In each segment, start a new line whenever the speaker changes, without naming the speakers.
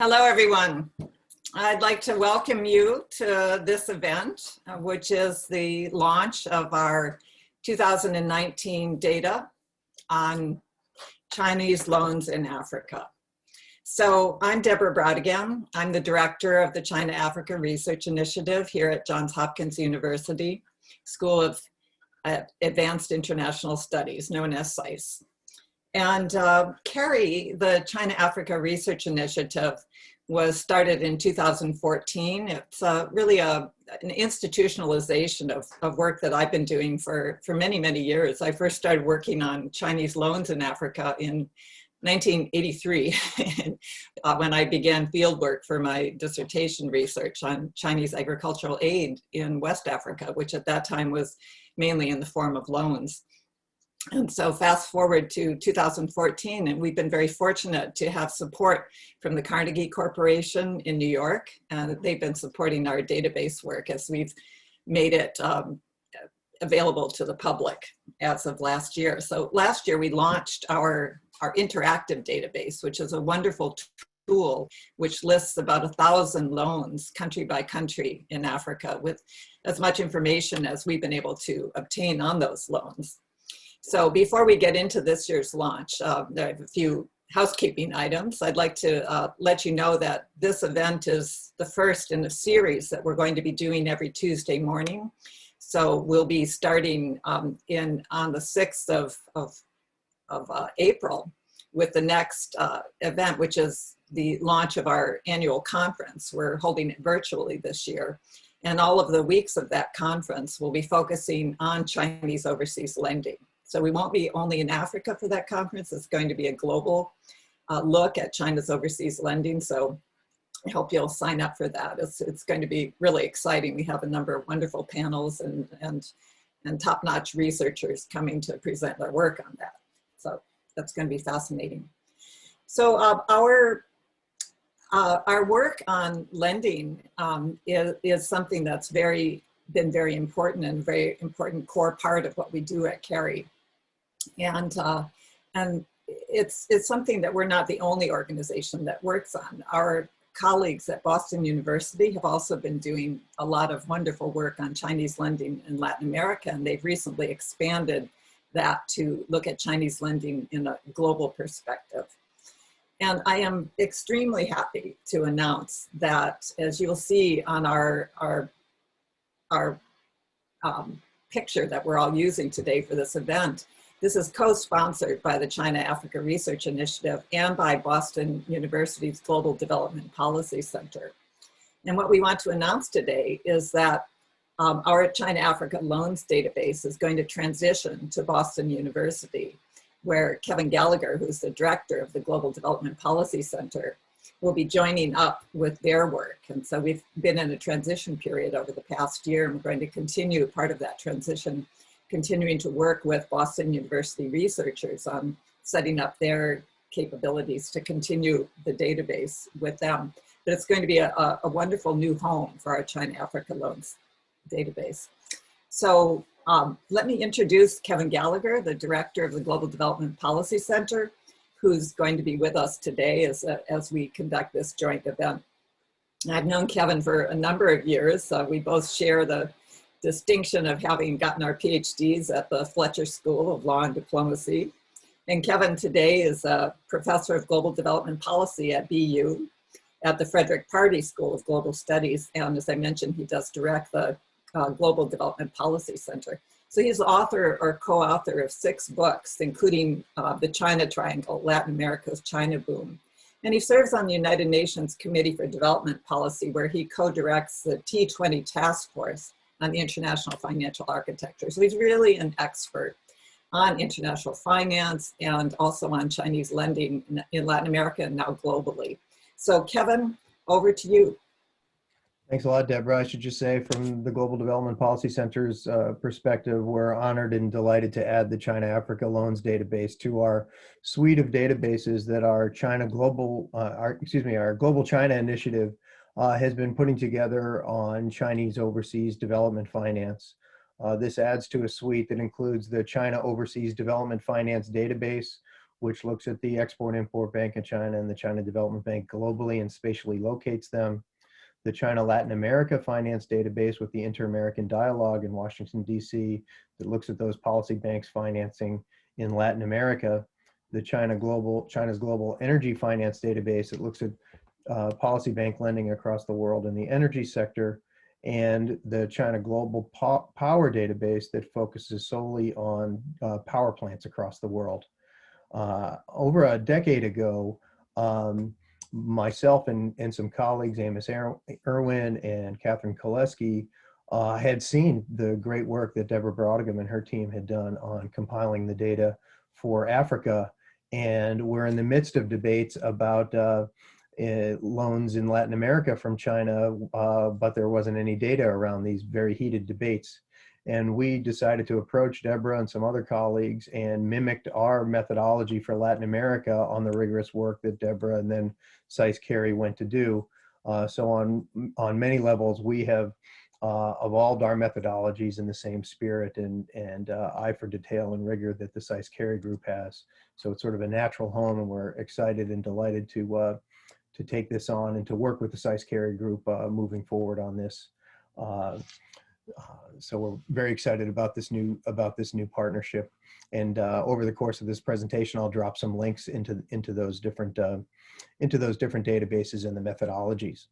Hello, everyone. I'd like to welcome you to this event, which is the launch of our 2019 data on Chinese loans in Africa. So I'm Deborah Brautigam. I'm the director of the China-Africa Research Initiative here at Johns Hopkins University School of Advanced International Studies, known as SAIS. And CARI, the China-Africa Research Initiative, was started in 2014. It's really an institutionalization of work that I've been doing for many, many years. I first started working on Chinese loans in Africa in 1983 when I began field work for my dissertation research on Chinese agricultural aid in West Africa, which at that time was mainly in the form of loans. And so fast forward to 2014, and we've been very fortunate to have support from the Carnegie Corporation in New York. And they've been supporting our database work as we've made it available to the public as of last year. So last year we launched our interactive database, which is a wonderful tool which lists about 1,000 loans country by country in Africa with as much information as we've been able to obtain on those loans. So before we get into this year's launch, there are a few housekeeping items. I'd like to let you know that this event is the first in a series that we're going to be doing every Tuesday morning. So we'll be starting on the 6th of April with the next event, which is the launch of our annual conference. We're holding it virtually this year. And all of the weeks of that conference will be focusing on Chinese overseas lending. So we won't be only in Africa for that conference. It's going to be a global look at China's overseas lending. So I hope you'll sign up for that. It's going to be really exciting. We have a number of wonderful panels and top-notch researchers coming to present their work on that. So that's going to be fascinating. So our work on lending is something that's been very important and very important core part of what we do at CARI. And it's something that we're not the only organization that works on. Our colleagues at Boston University have also been doing a lot of wonderful work on Chinese lending in Latin America, and they've recently expanded that to look at Chinese lending in a global perspective. And I am extremely happy to announce that, as you'll see on our picture that we're all using today for this event, this is co-sponsored by the China-Africa Research Initiative and by Boston University's Global Development Policy Center. And what we want to announce today is that our China-Africa loans database is going to transition to Boston University, where Kevin Gallagher, who's the director of the Global Development Policy Center, will be joining up with their work. And so we've been in a transition period over the past year, and we're going to continue part of that transition, continuing to work with Boston University researchers on setting up their capabilities to continue the database with them. But it's going to be a wonderful new home for our China-Africa loans database. So let me introduce Kevin Gallagher, the director of the Global Development Policy Center, who's going to be with us today as we conduct this joint event. I've known Kevin for a number of years. We both share the distinction of having gotten our PhDs at the Fletcher School of Law and Diplomacy. And Kevin today is a professor of global development policy at BU at the Frederick Pardee School of Global Studies. And as I mentioned, he does direct the Global Development Policy Center. So he's the author or co-author of 6 books, including The China Triangle, Latin America's China Boom. And he serves on the United Nations Committee for Development Policy, where he co-directs the T20 Task Force on the International Financial Architecture. So he's really an expert on international finance and also on Chinese lending in Latin America and now globally. So Kevin, over to you.
Thanks a lot, Deborah. I should just say, from the Global Development Policy Center's perspective, we're honored and delighted to add the China-Africa Loans database to our suite of databases that our Global China Initiative has been putting together on Chinese overseas development finance. This adds to a suite that includes the China Overseas Development Finance Database, which looks at the Export-Import Bank of China and the China Development Bank globally and spatially locates them. The China Latin America Finance Database with the Inter-American Dialogue in Washington, D.C. that looks at those policy banks financing in Latin America. The China's Global Energy Finance Database that looks at policy bank lending across the world in the energy sector, and the China Global Power Database that focuses solely on power plants across the world. Over a decade ago, myself and some colleagues, Amos Irwin and Catherine Koleski, had seen the great work that Deborah Brautigam and her team had done on compiling the data for Africa. And we're in the midst of debates about loans in Latin America from China, but there wasn't any data around these very heated debates. And we decided to approach Deborah and some other colleagues and mimicked our methodology for Latin America on the rigorous work that Deborah and then SAIS-CARI went to do. So on many levels, we have evolved our methodologies in the same spirit and eye for detail and rigor that the SAIS-CARI group has. So it's sort of a natural home, and we're excited and delighted to take this on and to work with the SAIS-CARI group moving forward on this. So we're very excited about this new partnership, and over the course of this presentation, I'll drop some links into those different databases and the methodologies.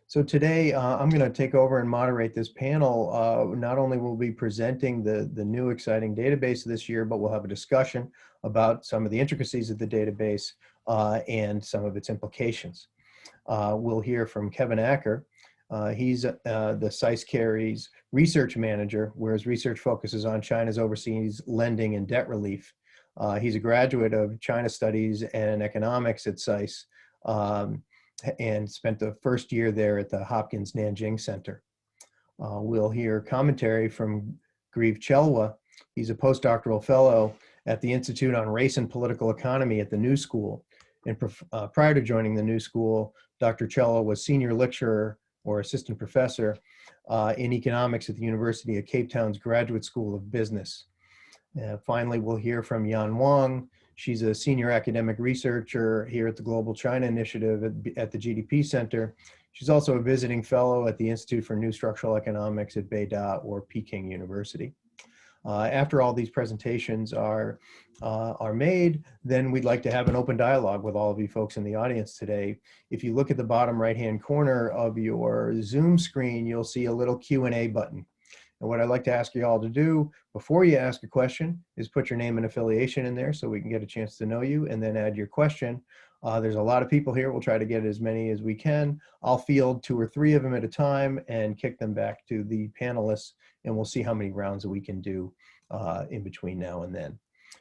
So today I'm going to take over and moderate this panel. Not only will we be presenting the new exciting database this year, but we'll have a discussion about some of the intricacies of the database and some of its implications. We'll hear from Kevin Acker. He's the SAIS-CARI's research manager, where his research focuses on China's overseas lending and debt relief. He's a graduate of China Studies and Economics at SAIS and spent the first year there at the Hopkins Nanjing Center. We'll hear commentary from Grieve Chelwa. He's a postdoctoral fellow at the Institute on Race and Political Economy at the New School. And prior to joining the New School, Dr. Chelwa was senior lecturer or assistant professor in economics at the University of Cape Town's Graduate School of Business. Finally, we'll hear from Yan Wang. She's a senior academic researcher here at the Global China Initiative at the GDP Center. She's also a visiting fellow at the Institute for New Structural Economics at Beida or Peking University. After all these presentations are made, then we'd like to have an open dialogue with all of you folks in the audience today. If you look at the bottom right-hand corner of your Zoom screen, you'll see a little Q&A button. And what I'd like to ask you all to do before you ask a question is put your name and affiliation in there so we can get a chance to know you, and then add your question. There's a lot of people here. We'll try to get as many as we can. I'll field 2 or 3 of them at a time and kick them back to the panelists, and we'll see how many rounds we can do in between now and then.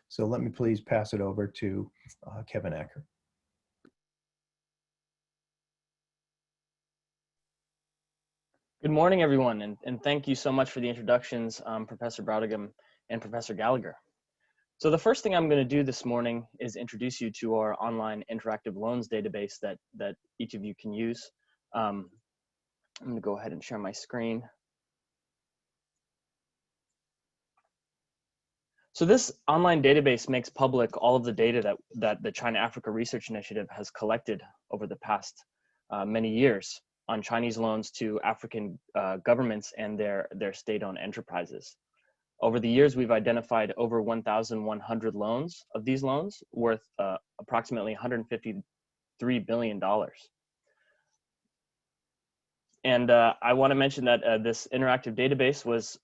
So let me please pass it over to Kevin Acker.
Good morning, everyone, and thank you so much for the introductions, Professor Brautigam and Professor Gallagher. So the first thing I'm going to do this morning is introduce you to our online interactive loans database that each of you can use. I'm going to go ahead and share my screen. So this online database makes public all of the data that the China-Africa Research Initiative has collected over the past many years on Chinese loans to African governments and their state-owned enterprises. Over the years, we've identified over 1,100 loans of these loans worth approximately $153 billion. And I want to mention that this interactive database was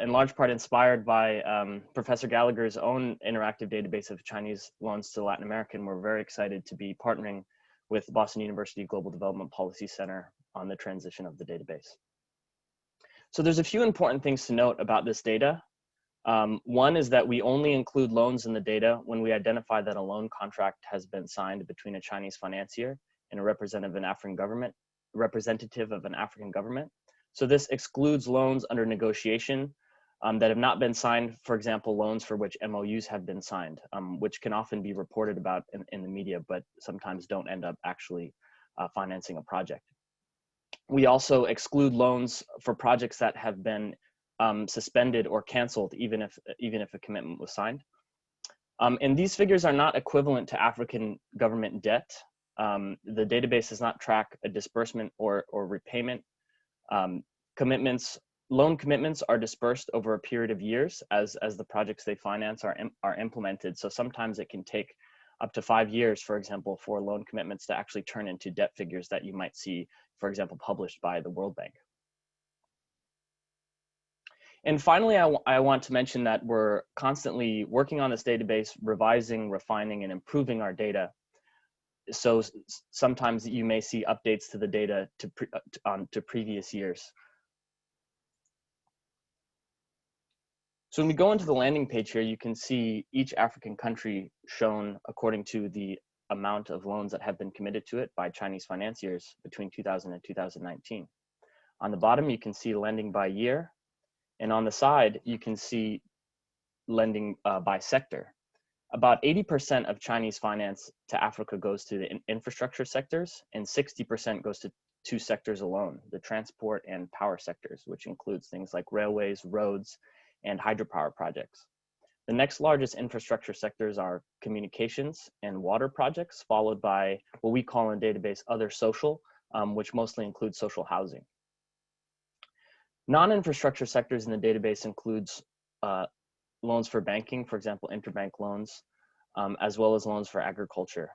in large part inspired by Professor Gallagher's own interactive database of Chinese loans to Latin America, and we're very excited to be partnering with Boston University Global Development Policy Center on the transition of the database. So there's a few important things to note about this data. One is that we only include loans in the data when we identify that a loan contract has been signed between a Chinese financier and a representative of an African government. So this excludes loans under negotiation that have not been signed, for example, loans for which MOUs have been signed, which can often be reported about in the media, but sometimes don't end up actually financing a project. We also exclude loans for projects that have been suspended or canceled, even if a commitment was signed. And these figures are not equivalent to African government debt. The database does not track a disbursement or repayment. Loan commitments are dispersed over a period of years as the projects they finance are implemented. So sometimes it can take up to 5 years, for example, for loan commitments to actually turn into debt figures that you might see, for example, published by the World Bank. And finally, I want to mention that we're constantly working on this database, revising, refining, and improving our data. So sometimes you may see updates to the data to previous years. So when we go into the landing page here, you can see each African country shown according to the amount of loans that have been committed to it by Chinese financiers between 2000 and 2019. On the bottom, you can see lending by year. And on the side, you can see lending by sector. About 80% of Chinese finance to Africa goes to the infrastructure sectors, and 60% goes to 2 sectors alone, the transport and power sectors, which includes things like railways, roads, and hydropower projects. The next largest infrastructure sectors are communications and water projects, followed by what we call in database other social, which mostly includes social housing. Non-infrastructure sectors in the database includes loans for banking, for example, interbank loans, as well as loans for agriculture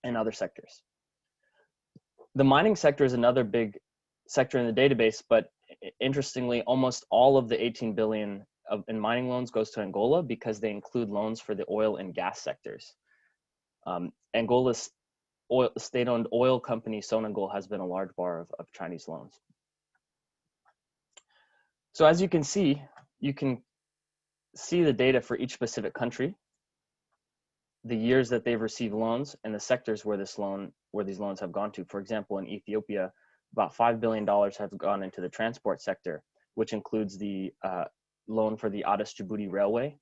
and other sectors. The mining sector is another big sector in the database, but interestingly, almost all of the 18 billion in mining loans goes to Angola because they include loans for the oil and gas sectors. Angola's state-owned oil company, Sonangol, has been a large borrower of Chinese loans. So as you can see the data for each specific country, the years that they've received loans, and the sectors where these loans have gone to. For example, in Ethiopia, about $5 billion have gone into the transport sector, which includes the loan for the Addis Djibouti Railway,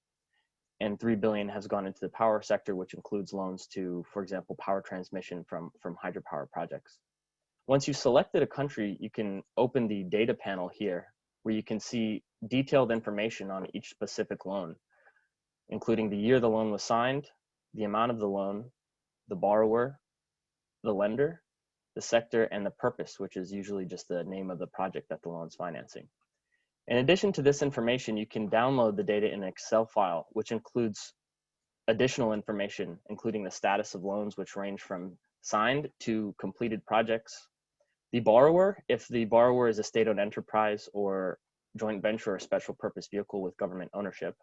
and $3 billion has gone into the power sector, which includes loans to, for example, power transmission from hydropower projects. Once you've selected a country, you can open the data panel here, where you can see detailed information on each specific loan, including the year the loan was signed, the amount of the loan, the borrower, the lender, the sector, and the purpose, which is usually just the name of the project that the loan's financing. In addition to this information, you can download the data in an Excel file, which includes additional information, including the status of loans, which range from signed to completed projects. The borrower, if the borrower is a state-owned enterprise or joint venture or special purpose vehicle with government ownership.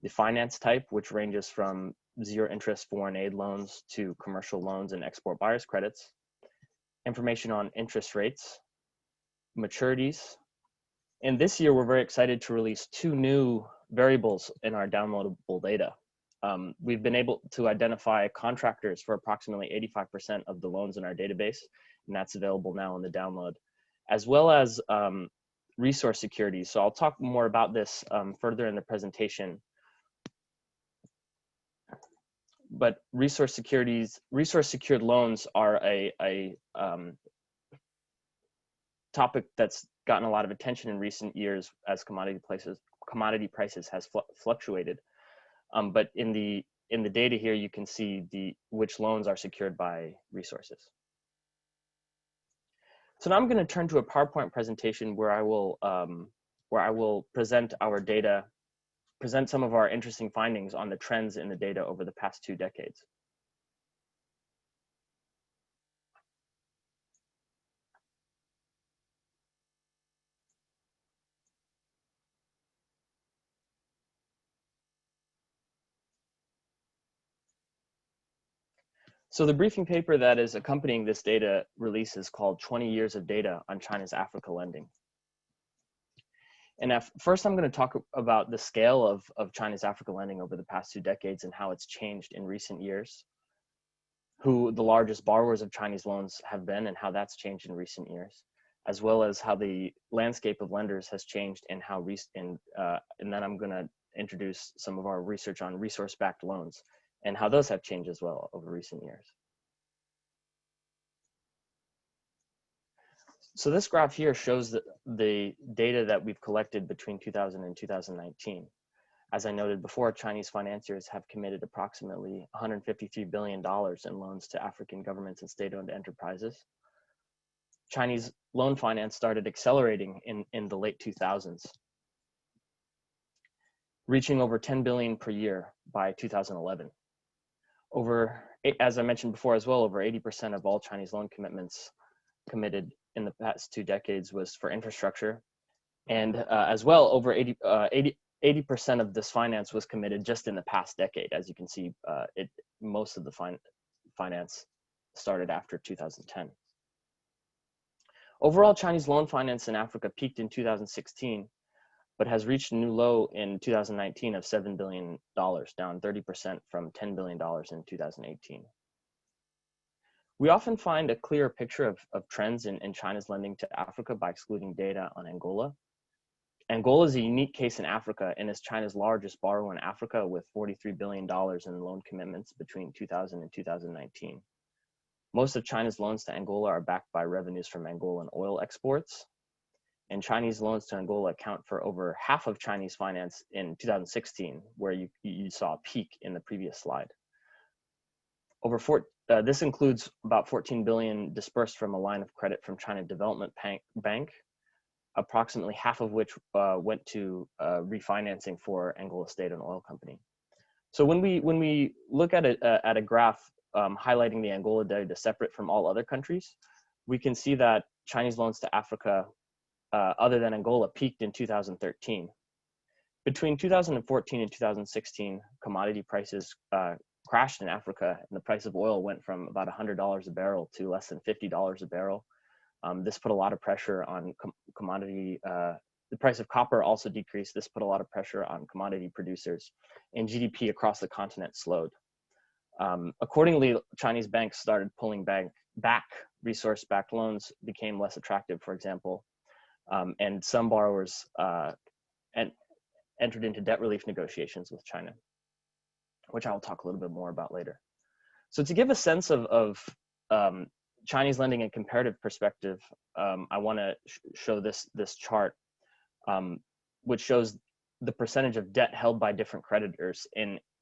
The finance type, which ranges from zero interest foreign aid loans to commercial loans and export buyers credits. Information on interest rates, maturities. And this year, we're very excited to release 2 new variables in our downloadable data. We've been able to identify contractors for approximately 85% of the loans in our database, and that's available now in the download, as well as resource security. So I'll talk more about this further in the presentation. But resource secured loans are a topic that's gotten a lot of attention in recent years as commodity prices has fluctuated. But in the data here, you can see which loans are secured by resources. So now I'm going to turn to a PowerPoint presentation where I will present our data, present some of our interesting findings on the trends in the data over the past 2 decades. So the briefing paper that is accompanying this data release is called 20 Years of Data on China's Africa Lending. And first, I'm going to talk about the scale of China's Africa lending over the past 2 decades and how it's changed in recent years, who the largest borrowers of Chinese loans have been and how that's changed in recent years, as well as how the landscape of lenders has changed and how and then I'm going to introduce some of our research on resource-backed loans and how those have changed as well over recent years. So this graph here shows the data that we've collected between 2000 and 2019. As I noted before, Chinese financiers have committed approximately $153 billion in loans to African governments and state-owned enterprises. Chinese loan finance started accelerating in the late 2000s, reaching over 10 billion per year by 2011. As I mentioned before as well, over 80% of all Chinese loan commitments committed in the past 2 decades was for infrastructure. And as well, over 80% of this finance was committed just in the past decade. As you can see, most of the finance started after 2010. Overall, Chinese loan finance in Africa peaked in 2016, but has reached a new low in 2019 of $7 billion, down 30% from $10 billion in 2018. We often find a clearer picture of trends in China's lending to Africa by excluding data on Angola. Angola is a unique case in Africa and is China's largest borrower in Africa, with $43 billion in loan commitments between 2000 and 2019. Most of China's loans to Angola are backed by revenues from Angolan oil exports, and Chinese loans to Angola account for over half of Chinese finance in 2016, where you saw a peak in the previous slide. This includes about 14 billion dispersed from a line of credit from China Development Bank, approximately half of which went to refinancing for Angola State-owned oil company. So when we look at a graph highlighting the Angola data separate from all other countries, we can see that Chinese loans to Africa, other than Angola, peaked in 2013. Between 2014 and 2016, commodity prices crashed in Africa, and the price of oil went from about $100 a barrel to less than $50 a barrel. This put a lot of pressure on commodity. The price of copper also decreased. This put a lot of pressure on commodity producers, and GDP across the continent slowed. Accordingly, Chinese banks started pulling back resource-backed loans, became less attractive, for example, and some borrowers entered into debt relief negotiations with China, which I will talk a little bit more about later. So to give a sense of Chinese lending in comparative perspective, I want to show this chart, which shows the percentage of debt held by different creditors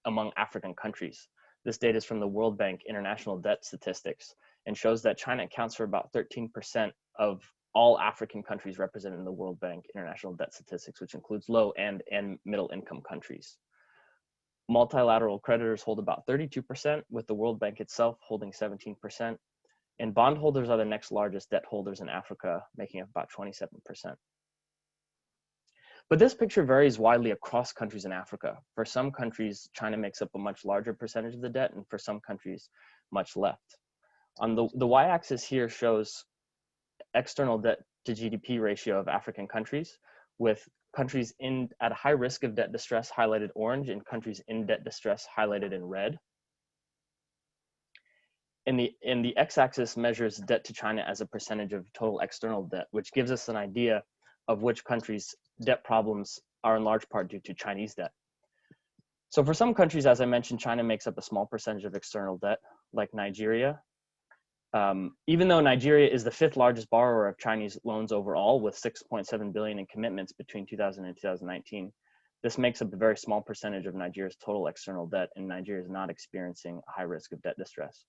among African countries. This data is from the World Bank International Debt Statistics and shows that China accounts for about 13% of all African countries represented in the World Bank International Debt Statistics, which includes low and middle income countries. Multilateral creditors hold about 32%, with the World Bank itself holding 17%. And bondholders are the next largest debt holders in Africa, making up about 27%. But this picture varies widely across countries in Africa. For some countries, China makes up a much larger percentage of the debt, and for some countries, much left. On the y-axis here shows external debt to GDP ratio of African countries, with countries at a high risk of debt distress highlighted orange and countries in debt distress highlighted in red. And the x-axis measures debt to China as a percentage of total external debt, which gives us an idea of which countries' debt problems are in large part due to Chinese debt. So for some countries, as I mentioned, China makes up a small percentage of external debt, like Nigeria. Even though Nigeria is the 5th largest borrower of Chinese loans overall, with 6.7 billion in commitments between 2000 and 2019, this makes up a very small percentage of Nigeria's total external debt, and Nigeria is not experiencing a high risk of debt distress.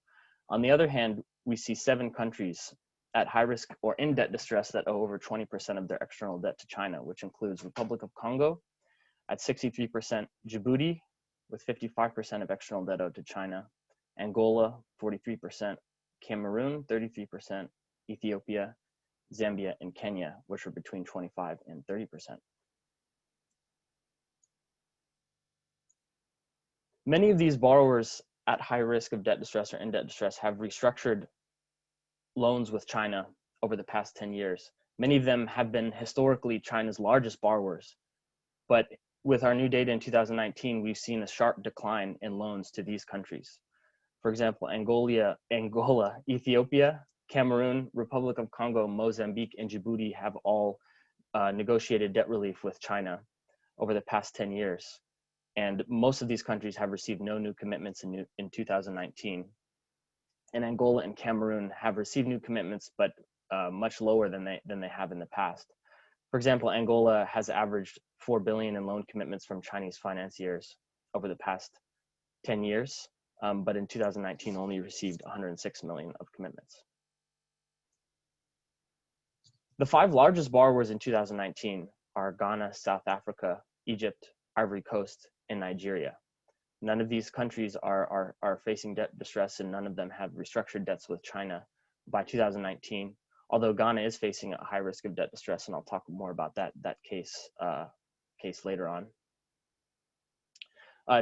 On the other hand, we see 7 countries at high risk or in debt distress that owe over 20% of their external debt to China, which includes Republic of Congo at 63%, Djibouti with 55% of external debt owed to China, Angola 43%, Cameroon 33%, Ethiopia, Zambia, and Kenya, which are between 25 and 30%. Many of these borrowers at high risk of debt distress or in debt distress have restructured loans with China over the past 10 years. Many of them have been historically China's largest borrowers, but with our new data in 2019, we've seen a sharp decline in loans to these countries. For example, Angola, Ethiopia, Cameroon, Republic of Congo, Mozambique, and Djibouti have all negotiated debt relief with China over the past 10 years. And most of these countries have received no new commitments in 2019. And Angola and Cameroon have received new commitments, but much lower than they have in the past. For example, Angola has averaged 4 billion in loan commitments from Chinese financiers over the past 10 years, but in 2019 only received 106 million of commitments. The 5 largest borrowers in 2019 are Ghana, South Africa, Egypt, Ivory Coast, and Nigeria. None of these countries are facing debt distress, and none of them have restructured debts with China by 2019, although Ghana is facing a high risk of debt distress, and I'll talk more about that case later on.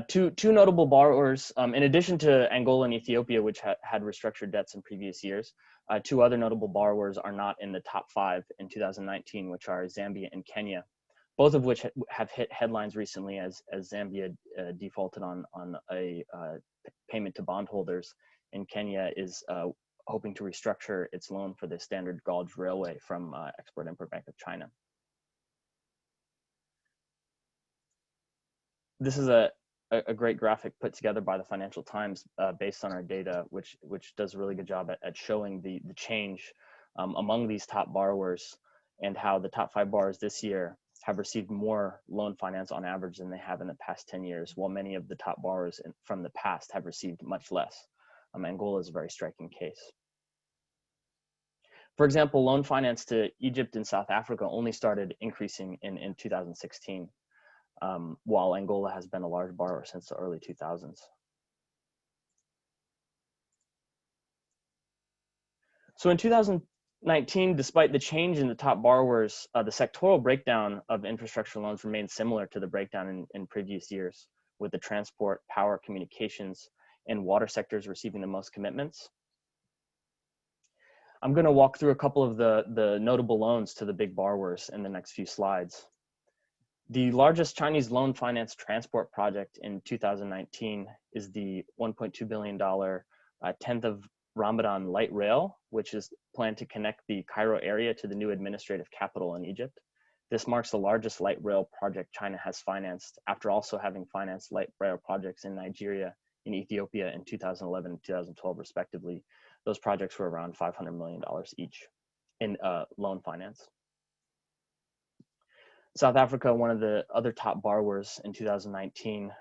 Two notable borrowers, in addition to Angola and Ethiopia, which had restructured debts in previous years, 2 other notable borrowers are not in the top 5 in 2019, which are Zambia and Kenya, both of which have hit headlines recently as Zambia defaulted on a payment to bondholders, and Kenya is hoping to restructure its loan for the Standard Gauge Railway from Export-Import Bank of China. This is a great graphic put together by the Financial Times based on our data, which does a really good job at showing the change among these top borrowers, and how the top 5 borrowers this year have received more loan finance on average than they have in the past 10 years, while many of the top borrowers from the past have received much less. Angola is a very striking case. For example, loan finance to Egypt and South Africa only started increasing in 2016, while Angola has been a large borrower since the early 2000s. So in 2019, despite the change in the top borrowers, the sectoral breakdown of infrastructure loans remained similar to the breakdown in previous years, with the transport, power, communications, and water sectors receiving the most commitments. I'm going to walk through a couple of the notable loans to the big borrowers in the next few slides. The largest Chinese loan finance transport project in 2019 is the $1.2 billion 10th of Ramadan light rail, which is planned to connect the Cairo area to the new administrative capital in Egypt. This marks the largest light rail project China has financed, after also having financed light rail projects in Nigeria and Ethiopia in 2011 and 2012 respectively. Those projects were around $500 million each in loan finance. South Africa, one of the other top borrowers in 2019,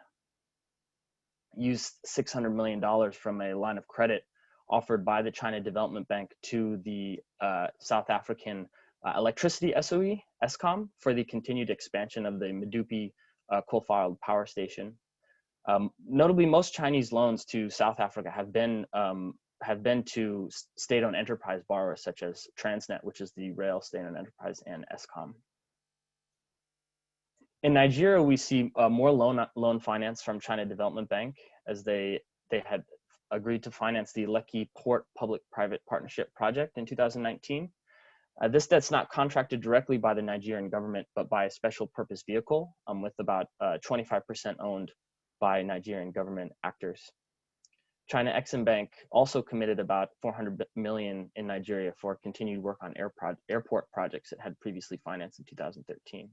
used $600 million from a line of credit offered by the China Development Bank to the South African electricity SOE, SAIS-CARI, for the continued expansion of the Medupi coal-fired power station. Notably, most Chinese loans to South Africa have been to state-owned enterprise borrowers such as Transnet, which is the rail state-owned enterprise, and SAIS-CARI. In Nigeria, we see more loan finance from China Development Bank, as they had agreed to finance the Lekki Port Public-Private Partnership project in 2019. This debt's not contracted directly by the Nigerian government, but by a special purpose vehicle, with about 25% owned by Nigerian government actors. China Exim Bank also committed about 400 million in Nigeria for continued work on airport projects it had previously financed in 2013.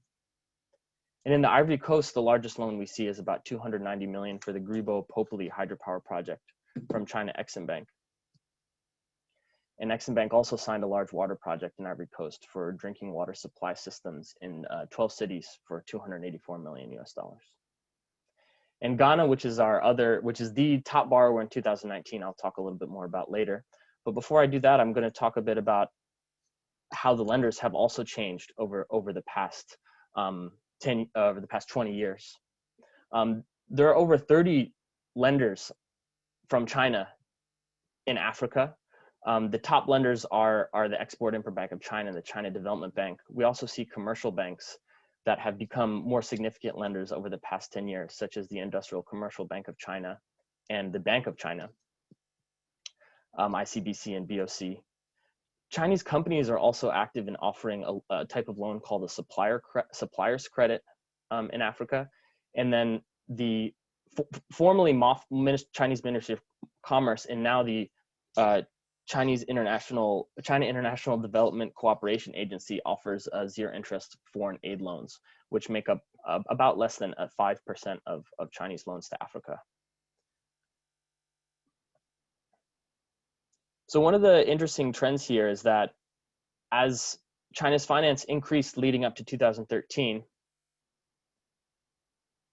And in the Ivory Coast, the largest loan we see is about 290 million for the Gribo-Popoli hydropower project from China Exim Bank. And Exim Bank also signed a large water project in Ivory Coast for drinking water supply systems in 12 cities for $284 million US. And Ghana, which is the top borrower in 2019, I'll talk a little bit more about later. But before I do that, I'm going to talk a bit about how the lenders have also changed over the past 20 years. There are over 30 lenders from China in Africa. The top lenders are the Export-Import Bank of China and the China Development Bank. We also see commercial banks that have become more significant lenders over the past 10 years, such as the Industrial Commercial Bank of China and the Bank of China, ICBC and BOC. Chinese companies are also active in offering a type of loan called a supplier's credit in Africa. And then the formerly Chinese Ministry of Commerce, and now the China International Development Cooperation Agency, offers zero interest foreign aid loans, which make up about less than 5% of Chinese loans to Africa. So one of the interesting trends here is that as China's finance increased leading up to 2013.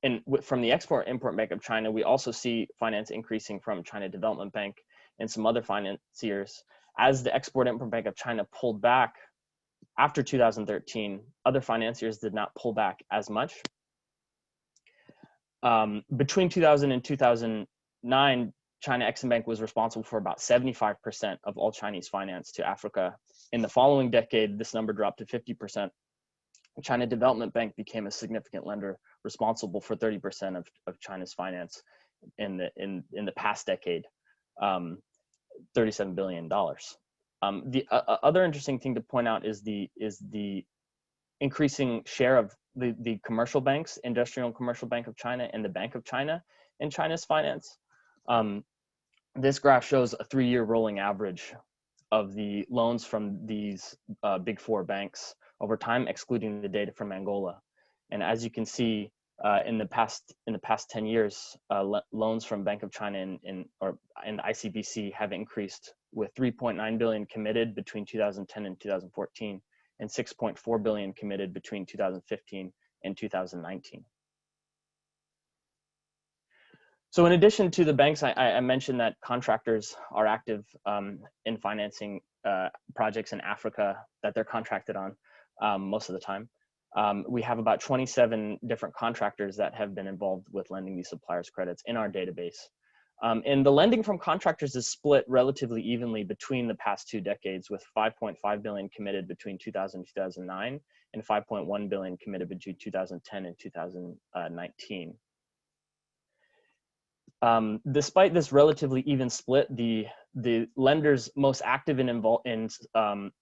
And from the Export-Import Bank of China, we also see finance increasing from China Development Bank and some other financiers. As the Export-Import Bank of China pulled back after 2013, other financiers did not pull back as much. Between 2000 and 2009, China Exim Bank was responsible for about 75% of all Chinese finance to Africa. In the following decade, this number dropped to 50%. China Development Bank became a significant lender, responsible for 30% of China's finance in the past decade, $37 billion. The other interesting thing to point out is the increasing share of the commercial banks, Industrial and Commercial Bank of China and the Bank of China in China's finance. This graph shows a 3-year rolling average of the loans from these big 4 banks over time, excluding the data from Angola. And as you can see, in the past 10 years, loans from Bank of China and ICBC have increased, with 3.9 billion committed between 2010 and 2014, and 6.4 billion committed between 2015 and 2019. So in addition to the banks, I mentioned that contractors are active in financing projects in Africa that they're contracted on most of the time. We have about 27 different contractors that have been involved with lending these suppliers credits in our database. And the lending from contractors is split relatively evenly between the past 2 decades, with 5.5 billion committed between 2000 and 2009 and 5.1 billion committed between 2010 and 2019. Despite this relatively even split, the lenders most active in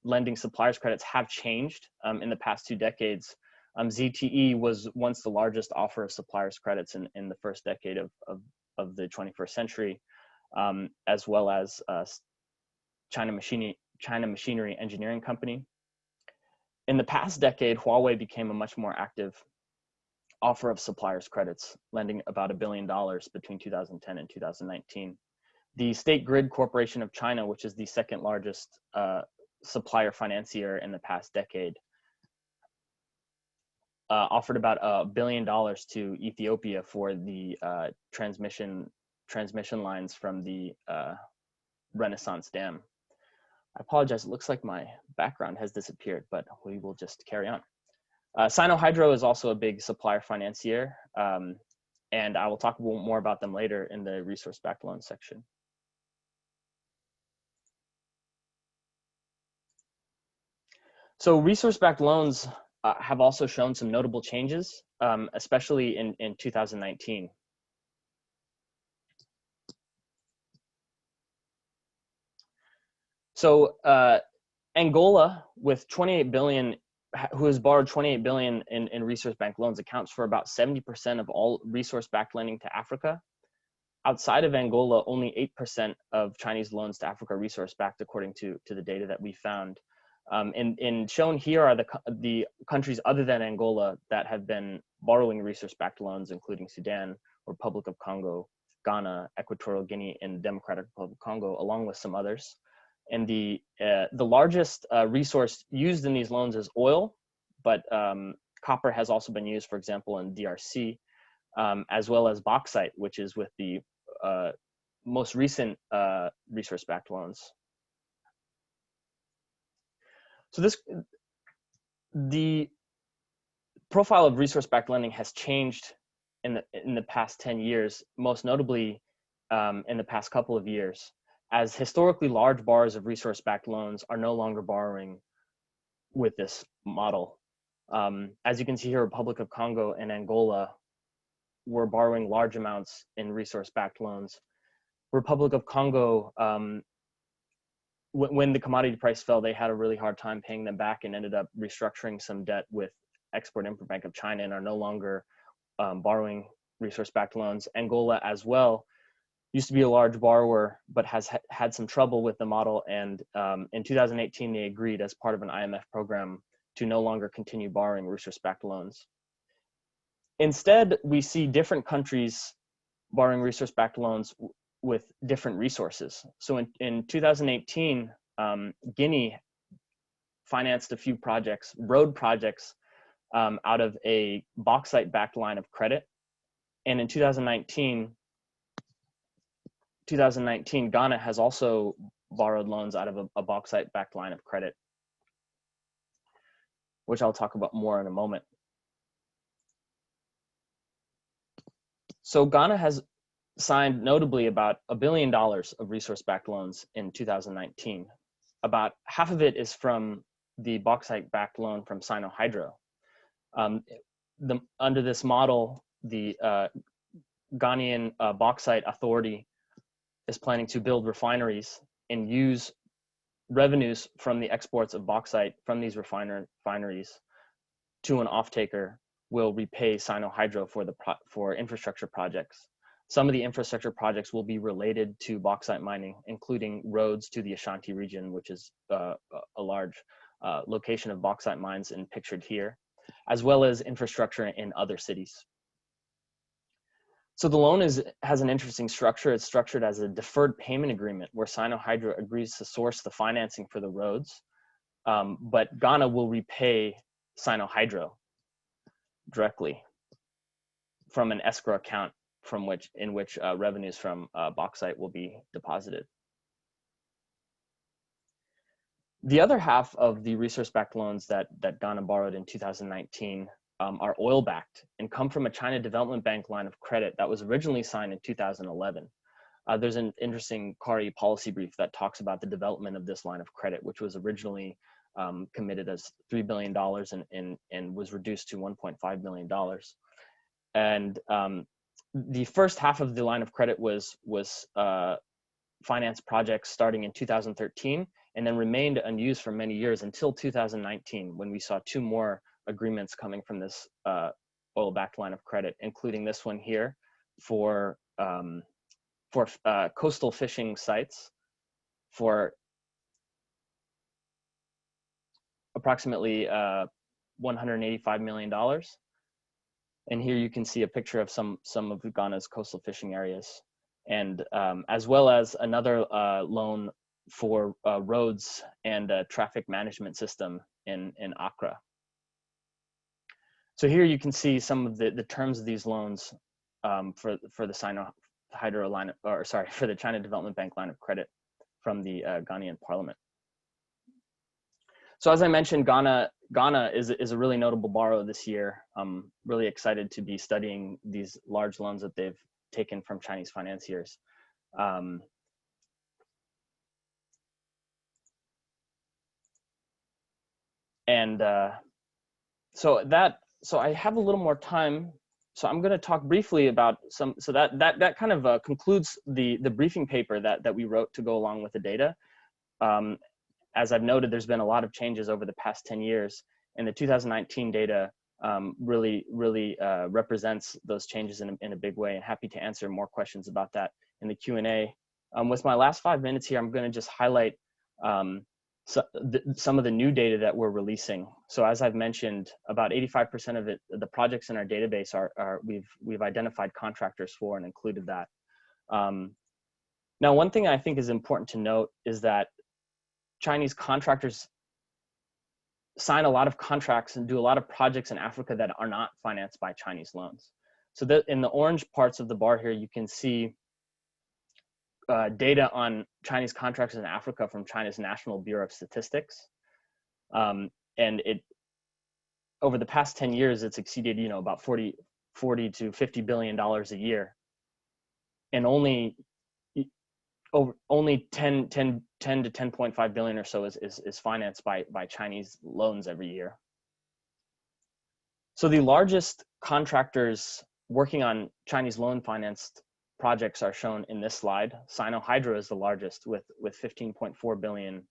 lending suppliers credits have changed in the past 2 decades. ZTE was once the largest offer of suppliers credits in the first decade of the 21st century, as well as China Machinery Engineering Company. In the past decade, Huawei became a much more active offer of suppliers credits, lending about $1 billion between 2010 and 2019. The State Grid Corporation of China, which is the 2nd largest supplier financier in the past decade, offered about $1 billion to Ethiopia for the transmission lines from the Renaissance Dam. I apologize, it looks like my background has disappeared, but we will just carry on. Sino-Hydro is also a big supplier financier, and I will talk more about them later in the resource-backed loan section. So resource-backed loans have also shown some notable changes, especially in 2019. So Angola, with 28 billion, who has borrowed 28 billion in resource-backed loans, accounts for about 70% of all resource-backed lending to Africa. Outside of Angola, only 8% of Chinese loans to Africa are resource-backed, according to the data that we found. And shown here are the countries other than Angola that have been borrowing resource-backed loans, including Sudan, Republic of Congo, Ghana, Equatorial Guinea, and Democratic Republic of Congo, along with some others. And the largest resource used in these loans is oil, but copper has also been used, for example, in DRC, as well as bauxite, which is with the most recent resource-backed loans. So the profile of resource-backed lending has changed in the past 10 years, most notably in the past couple of years, as historically large borrowers of resource-backed loans are no longer borrowing with this model. As you can see here, Republic of Congo and Angola were borrowing large amounts in resource-backed loans. Republic of Congo, when the commodity price fell, they had a really hard time paying them back and ended up restructuring some debt with Export-Import Bank of China and are no longer borrowing resource-backed loans. Angola as well used to be a large borrower, but has had some trouble with the model. And in 2018, they agreed as part of an IMF program to no longer continue borrowing resource-backed loans. Instead, we see different countries borrowing resource-backed loans with different resources. So in 2018, Guinea financed a few projects, road projects, out of a bauxite-backed line of credit. And in 2019, Ghana has also borrowed loans out of a bauxite-backed line of credit, which I'll talk about more in a moment. So Ghana has signed notably about $1 billion of resource-backed loans in 2019. About half of it is from the bauxite-backed loan from Sino-Hydro. Under this model, the Ghanaian Bauxite Authority is planning to build refineries and use revenues from the exports of bauxite from these refineries to an off-taker will repay Sino-Hydro for infrastructure projects. Some of the infrastructure projects will be related to bauxite mining, including roads to the Ashanti region, which is a large location of bauxite mines and pictured here, as well as infrastructure in other cities. So the loan has an interesting structure. It's structured as a deferred payment agreement where Sino-Hydro agrees to source the financing for the roads, but Ghana will repay Sino-Hydro directly from an escrow account in which revenues from bauxite will be deposited. The other half of the resource-backed loans that Ghana borrowed in 2019 are oil-backed and come from a China Development Bank line of credit that was originally signed in 2011. There's an interesting CARI policy brief that talks about the development of this line of credit, which was originally committed as $3 billion and was reduced to $1.5 billion. And the first half of the line of credit was financed projects starting in 2013 and then remained unused for many years until 2019, when we saw two more agreements coming from this oil-backed line of credit, including this one here for coastal fishing sites for approximately $185 million. And here you can see a picture of some of Ghana's coastal fishing areas, and as well as another loan for roads and a traffic management system in Accra. So here you can see some of the terms of these loans for the Sino-Hydro line, or sorry, for the China Development Bank line of credit from the Ghanaian Parliament. So as I mentioned, Ghana is a really notable borrower this year. I'm really excited to be studying these large loans that they've taken from Chinese financiers. So I have a little more time. So I'm going to talk briefly about so that kind of concludes the briefing paper that we wrote to go along with the data. As I've noted, there's been a lot of changes over the past 10 years, and the 2019 data really represents those changes in a big way, and happy to answer more questions about that in the Q&A. With my last 5 minutes here, I'm going to just highlight some of the new data that we're releasing. So as I've mentioned, about 85% of the projects in our database we've identified contractors for and included that. Now, one thing I think is important to note is that Chinese contractors sign a lot of contracts and do a lot of projects in Africa that are not financed by Chinese loans. So in the orange parts of the bar here, you can see data on Chinese contractors in Africa from China's National Bureau of Statistics. And over the past 10 years, it's exceeded, about 40 to $50 billion a year. And only 10 to 10.5 billion or so is financed by Chinese loans every year. So the largest contractors working on Chinese loan financed projects are shown in this slide. Sino-Hydro is the largest with 15.4 billion,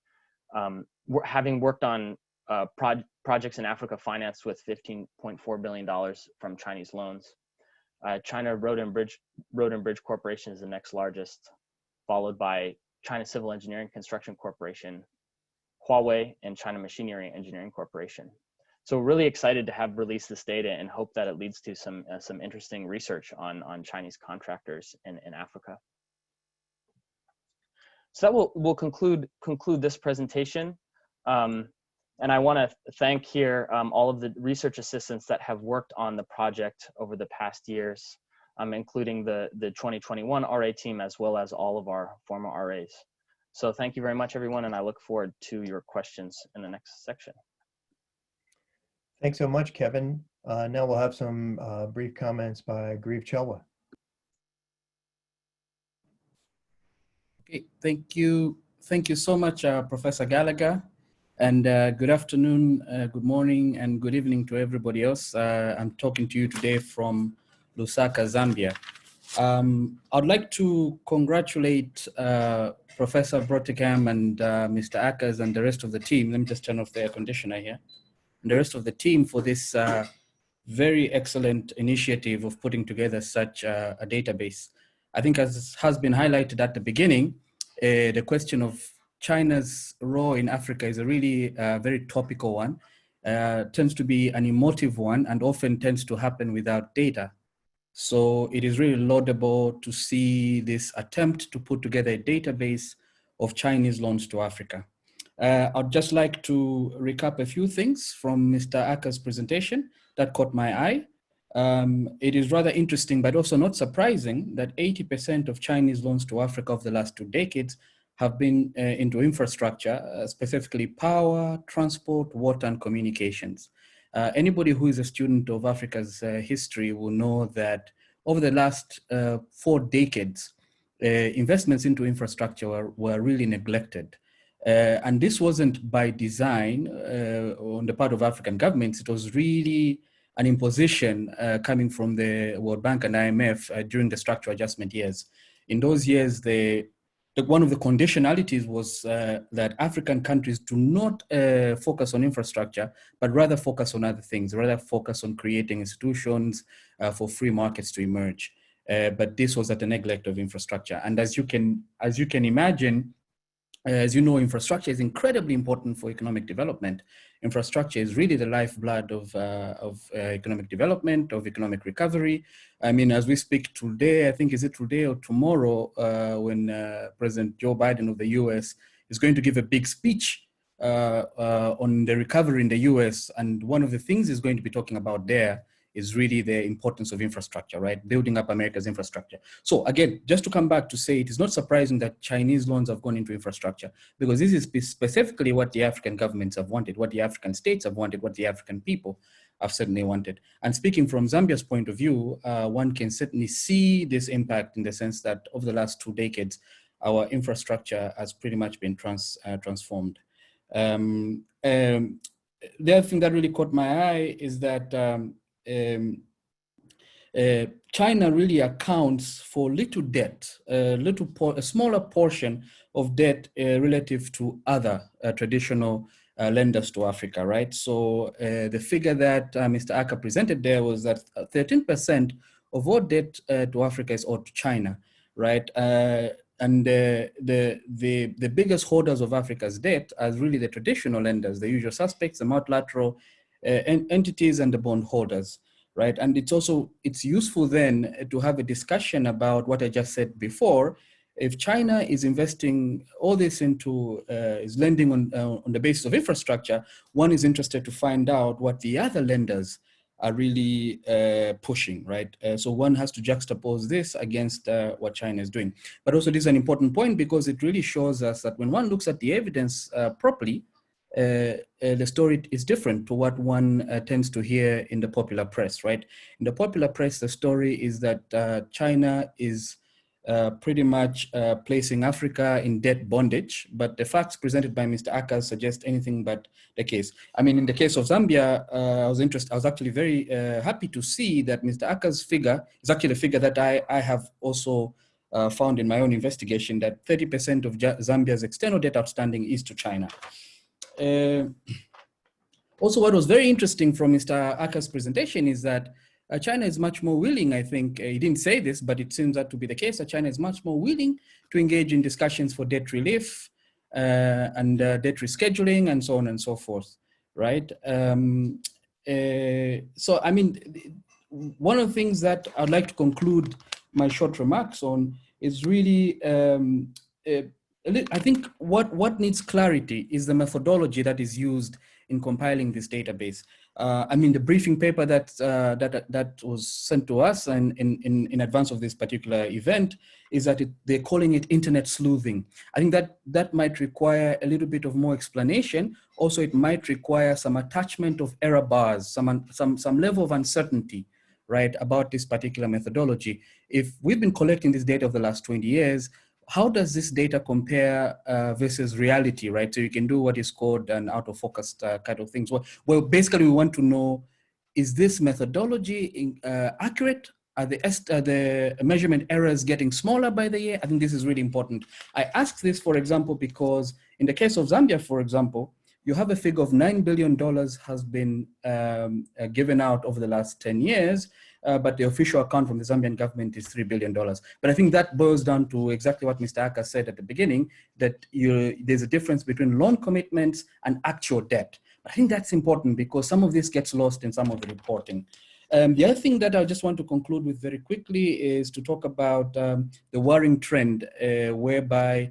having worked on projects in Africa financed with $15.4 billion from Chinese loans. China Road and Bridge Corporation is the next largest, followed by China Civil Engineering Construction Corporation, Huawei, and China Machinery Engineering Corporation. So we're really excited to have released this data and hope that it leads to some interesting research on Chinese contractors in Africa. So that will conclude this presentation. And I want to thank here all of the research assistants that have worked on the project over the past years, including the 2021 RA team, as well as all of our former RAs. So thank you very much, everyone, and I look forward to your questions in the next section.
Thanks so much, Kevin. Now we'll have some brief comments by Grieve Chelwa.
Okay, thank you. Thank you so much, Professor Gallagher. And good afternoon, good morning, and good evening to everybody else. I'm talking to you today from Lusaka, Zambia. I'd like to congratulate Professor Brautigam and Mr. Ackers and the rest of the team. Let me just turn off the air conditioner here. And the rest of the team for this very excellent initiative of putting together such a database. I think, as has been highlighted at the beginning, the question of China's role in Africa is a really very topical one, tends to be an emotive one, and often tends to happen without data. So it is really laudable to see this attempt to put together a database of Chinese loans to Africa. I'd just like to recap a few things from Mr. Acker's presentation that caught my eye. It is rather interesting, but also not surprising, that 80% of Chinese loans to Africa of the last 2 decades have been into infrastructure, specifically power, transport, water, and communications. Anybody who is a student of Africa's history will know that over the last 4 decades, investments into infrastructure were really neglected. And this wasn't by design on the part of African governments. It was really an imposition coming from the World Bank and IMF during the structural adjustment years. In those years, one of the conditionalities was that African countries do not focus on infrastructure, but rather focus on other things, rather focus on creating institutions for free markets to emerge. But this was at the neglect of infrastructure. And as you can imagine, as you know, infrastructure is incredibly important for economic development. Infrastructure is really the lifeblood of economic development, of economic recovery. I mean, as we speak today, I think, is it today or tomorrow, when President Joe Biden of the US is going to give a big speech on the recovery in the US. And one of the things he's going to be talking about there is really the importance of infrastructure, right? Building up America's infrastructure. So again, just to come back to say, it is not surprising that Chinese loans have gone into infrastructure, because this is specifically what the African governments have wanted, what the African states have wanted, what the African people have certainly wanted. And speaking from Zambia's point of view, one can certainly see this impact in the sense that over the last 2 decades, our infrastructure has pretty much been transformed. The other thing that really caught my eye is that China really accounts for little debt, a smaller portion of debt relative to other traditional lenders to Africa, right? So the figure that Mr. Acker presented there was that 13% of all debt to Africa is owed to China, right? And the biggest holders of Africa's debt are really the traditional lenders, the usual suspects, the multilateral entities, and the bond holders, right? And it's useful then to have a discussion about what I just said before. If China is investing all this into, is lending on the basis of infrastructure, one is interested to find out what the other lenders are really pushing, right? So one has to juxtapose this against what China is doing. But also this is an important point, because it really shows us that when one looks at the evidence properly, the story is different to what one tends to hear in the popular press, right? In the popular press, the story is that China is pretty much placing Africa in debt bondage, but the facts presented by Mr. Acker suggest anything but the case. I mean, in the case of Zambia, I was actually very happy to see that Mr. Acker's figure is actually a figure that I have also found in my own investigation, that 30% of Zambia's external debt outstanding is to China. Also, what was very interesting from Mr. Acker's presentation is that China is much more willing, I think, he didn't say this, but it seems that to be the case, that China is much more willing to engage in discussions for debt relief and debt rescheduling and so on and so forth, right? So, I mean, one of the things that I'd like to conclude my short remarks on is really I think what needs clarity is the methodology that is used in compiling this database. I mean, the briefing paper that was sent to us and in advance of this particular event is that they're calling it internet sleuthing. I think that might require a little bit of more explanation. Also, it might require some attachment of error bars, some level of uncertainty, right, about this particular methodology. If we've been collecting this data over the last 20 years, how does this data compare versus reality, right? So you can do what is called an out of focus kind of things. Well, basically we want to know, is this methodology accurate? Are the measurement errors getting smaller by the year? I think this is really important. I ask this, for example, because in the case of Zambia, for example, you have a figure of $9 billion has been given out over the last 10 years, but the official account from the Zambian government is $3 billion. But I think that boils down to exactly what Mr. Acker said at the beginning, that there's a difference between loan commitments and actual debt. I think that's important because some of this gets lost in some of the reporting. The other thing that I just want to conclude with very quickly is to talk about the worrying trend whereby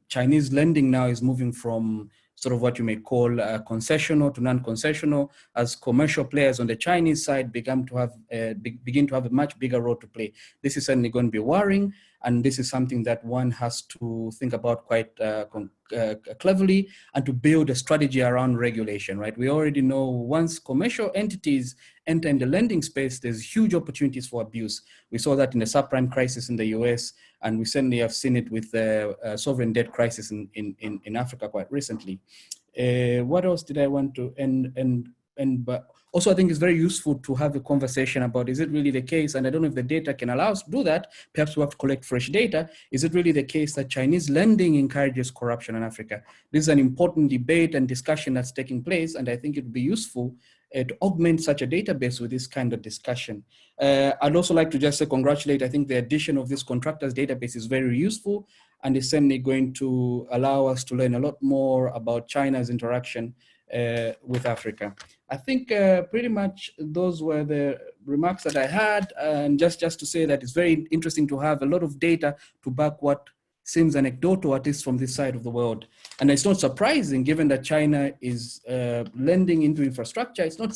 Chinese lending now is moving from sort of what you may call concessional to non-concessional, as commercial players on the Chinese side begin to have a much bigger role to play. This is certainly going to be worrying, and this is something that one has to think about quite cleverly and to build a strategy around regulation, right? We already know once commercial entities enter in the lending space, there's huge opportunities for abuse. We saw that in the subprime crisis in the US, and we certainly have seen it with the sovereign debt crisis in Africa quite recently. What else did I want to but also I think it's very useful to have a conversation about, is it really the case, and I don't know if the data can allow us to do that, perhaps we have to collect fresh data, is it really the case that Chinese lending encourages corruption in Africa? This is an important debate and discussion that's taking place, and I think it would be useful to augment such a database with this kind of discussion. I'd also like to just say congratulate, I think the addition of this contractors database is very useful, and is certainly going to allow us to learn a lot more about China's interaction with Africa. I think pretty much those were the remarks that I had, and just to say that it's very interesting to have a lot of data to back what seems anecdotal, at least from this side of the world. And it's not surprising, given that China is lending into infrastructure, it's not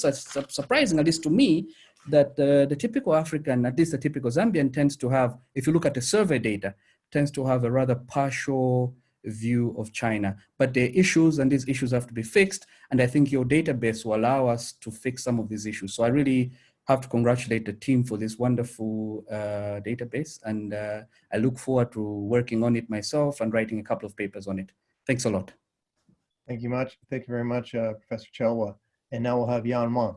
surprising, at least to me, that the typical African, at least the typical Zambian, tends to have, if you look at the survey data, tends to have a rather partial view of China. But there are issues, and these issues have to be fixed, and I think your database will allow us to fix some of these issues. So I really have to congratulate the team for this wonderful database, and I look forward to working on it myself and writing a couple of papers on it. Thanks a lot.
Thank you much. Thank you very much, Professor Chelwa. And now we'll have Yan Wang.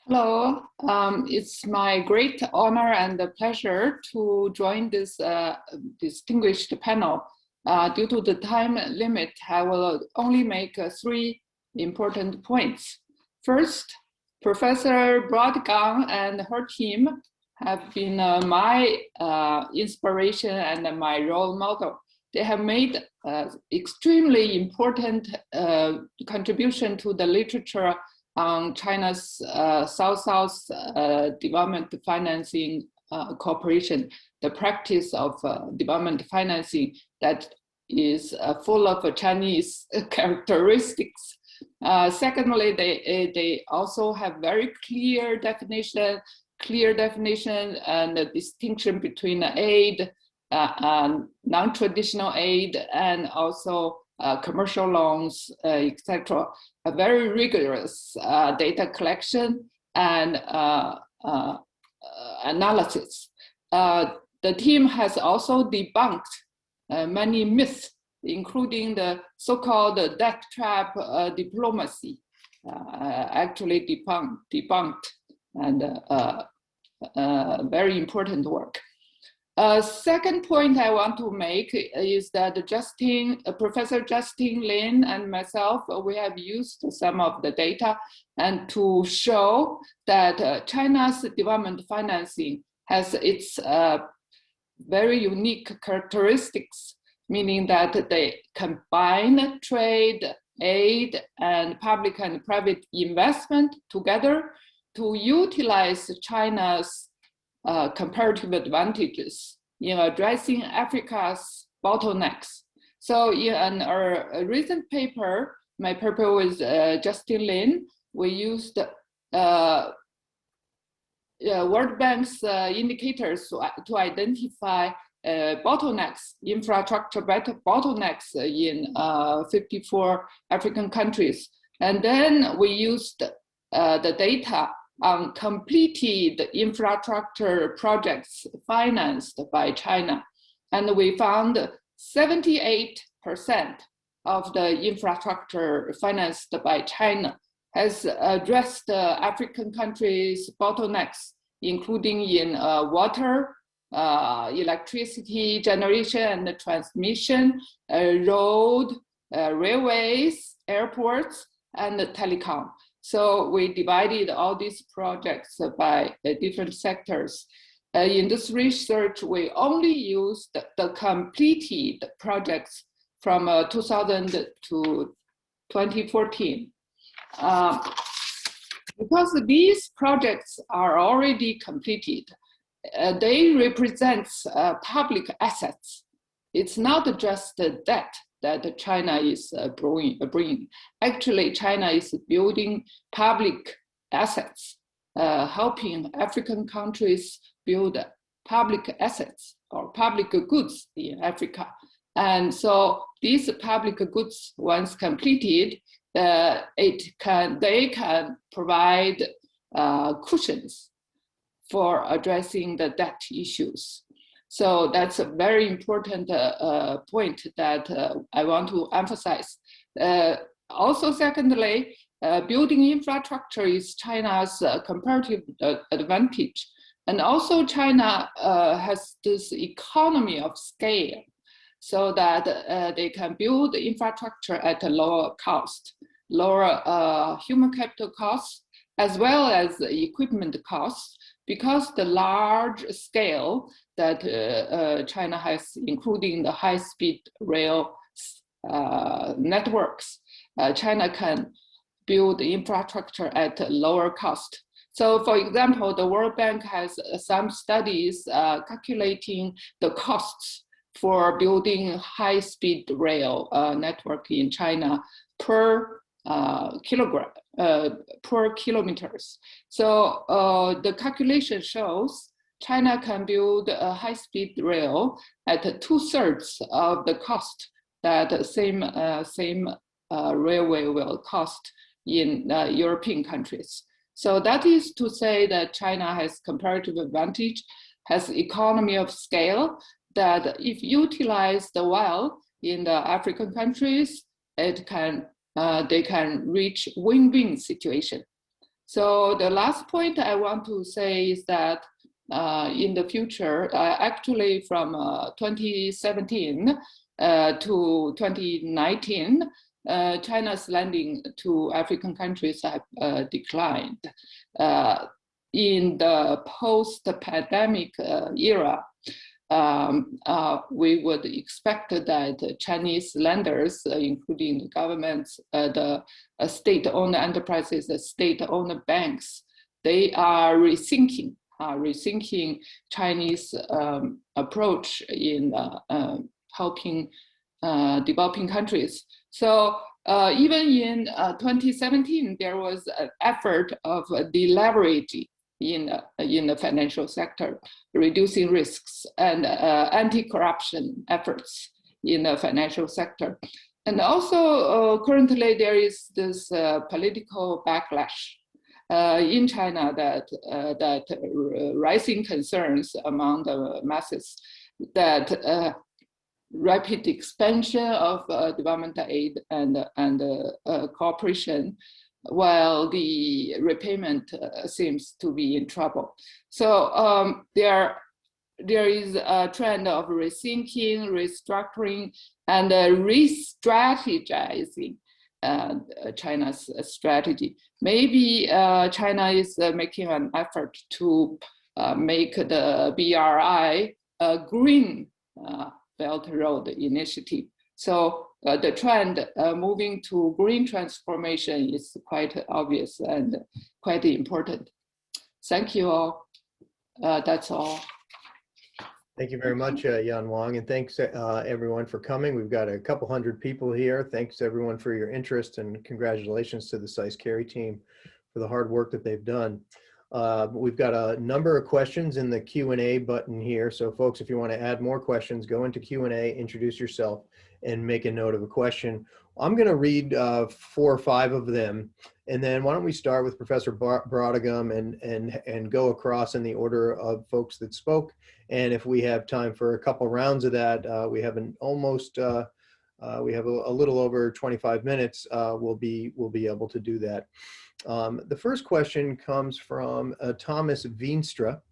Hello, it's my great honor and pleasure to join this distinguished panel. Due to the time limit, I will only make 3 important points. First, Professor Brautigam and her team have been my inspiration and my role model. They have made extremely important contribution to the literature on China's South-South development financing cooperation, the practice of development financing that is full of Chinese characteristics. Secondly, they also have very clear definition and the distinction between aid, non-traditional aid, and also commercial loans, etc. A very rigorous data collection and analysis. The team has also debunked many myths, including the so-called debt trap diplomacy, actually debunked, and very important work. Second point I want to make is that Professor Justin Lin and myself, we have used some of the data and to show that China's development financing has its very unique characteristics, meaning that they combine trade, aid, and public and private investment together to utilize China's comparative advantages in addressing Africa's bottlenecks. So in a recent paper, my paper with Justin Lin, we used World Bank's indicators to identify bottlenecks, infrastructure bottlenecks in 54 African countries. And then we used the data on completed infrastructure projects financed by China. And we found 78% of the infrastructure financed by China has addressed African countries' bottlenecks, including in water, electricity generation and transmission, road, railways, airports, and telecom. So we divided all these projects by different sectors. In this research, we only used the completed projects from 2000 to 2014. Because these projects are already completed, they represent public assets. It's not just the debt that China is bringing. Actually, China is building public assets, helping African countries build public assets or public goods in Africa. And so these public goods, once completed, they can provide cushions for addressing the debt issues. So that's a very important point that I want to emphasize. Also, secondly, building infrastructure is China's comparative advantage. And also China has this economy of scale so that they can build infrastructure at a lower cost, lower human capital costs, as well as equipment costs, because the large scale that China has, including the high-speed rail networks, China can build infrastructure at a lower cost. So for example, the World Bank has some studies calculating the costs for building high-speed rail network in China per kilometers. So the calculation shows China can build a high-speed rail at 2/3 of the cost that the same railway will cost in European countries. So that is to say that China has comparative advantage, has economy of scale, that if utilized well in the African countries, they can reach win-win situation. So the last point I want to say is that in the future, actually from 2017 to 2019, China's lending to African countries have declined. In the post-pandemic era, we would expect that Chinese lenders, including the governments, the state-owned enterprises, the state-owned banks, they are rethinking Chinese approach in helping developing countries. So even in 2017, there was an effort of deleveraging in the financial sector, reducing risks and anti-corruption efforts in the financial sector. And also currently there is this political backlash in China that rising concerns among the masses that rapid expansion of development aid and cooperation, while the repayment seems to be in trouble. So there is a trend of rethinking, restructuring, and re-strategizing China's strategy. Maybe China is making an effort to make the BRI a green Belt Road initiative. So the trend moving to green transformation is quite obvious and quite important. Thank you all. That's all.
Thank you very much, Yan Wang, and thanks everyone for coming. We've got a couple hundred people here. Thanks everyone for your interest, and congratulations to the SAIS-CARI team for the hard work that they've done. We've got a number of questions in the Q&A button here. So folks, if you want to add more questions, go into Q&A, introduce yourself, and make a note of a question. I'm going to read 4 or 5 of them, and then why don't we start with Professor Brautigam and go across in the order of folks that spoke. And if we have time for a couple rounds of that, we have a little over 25 minutes. We'll be able to do that. The first question comes from Thomas Veenstra.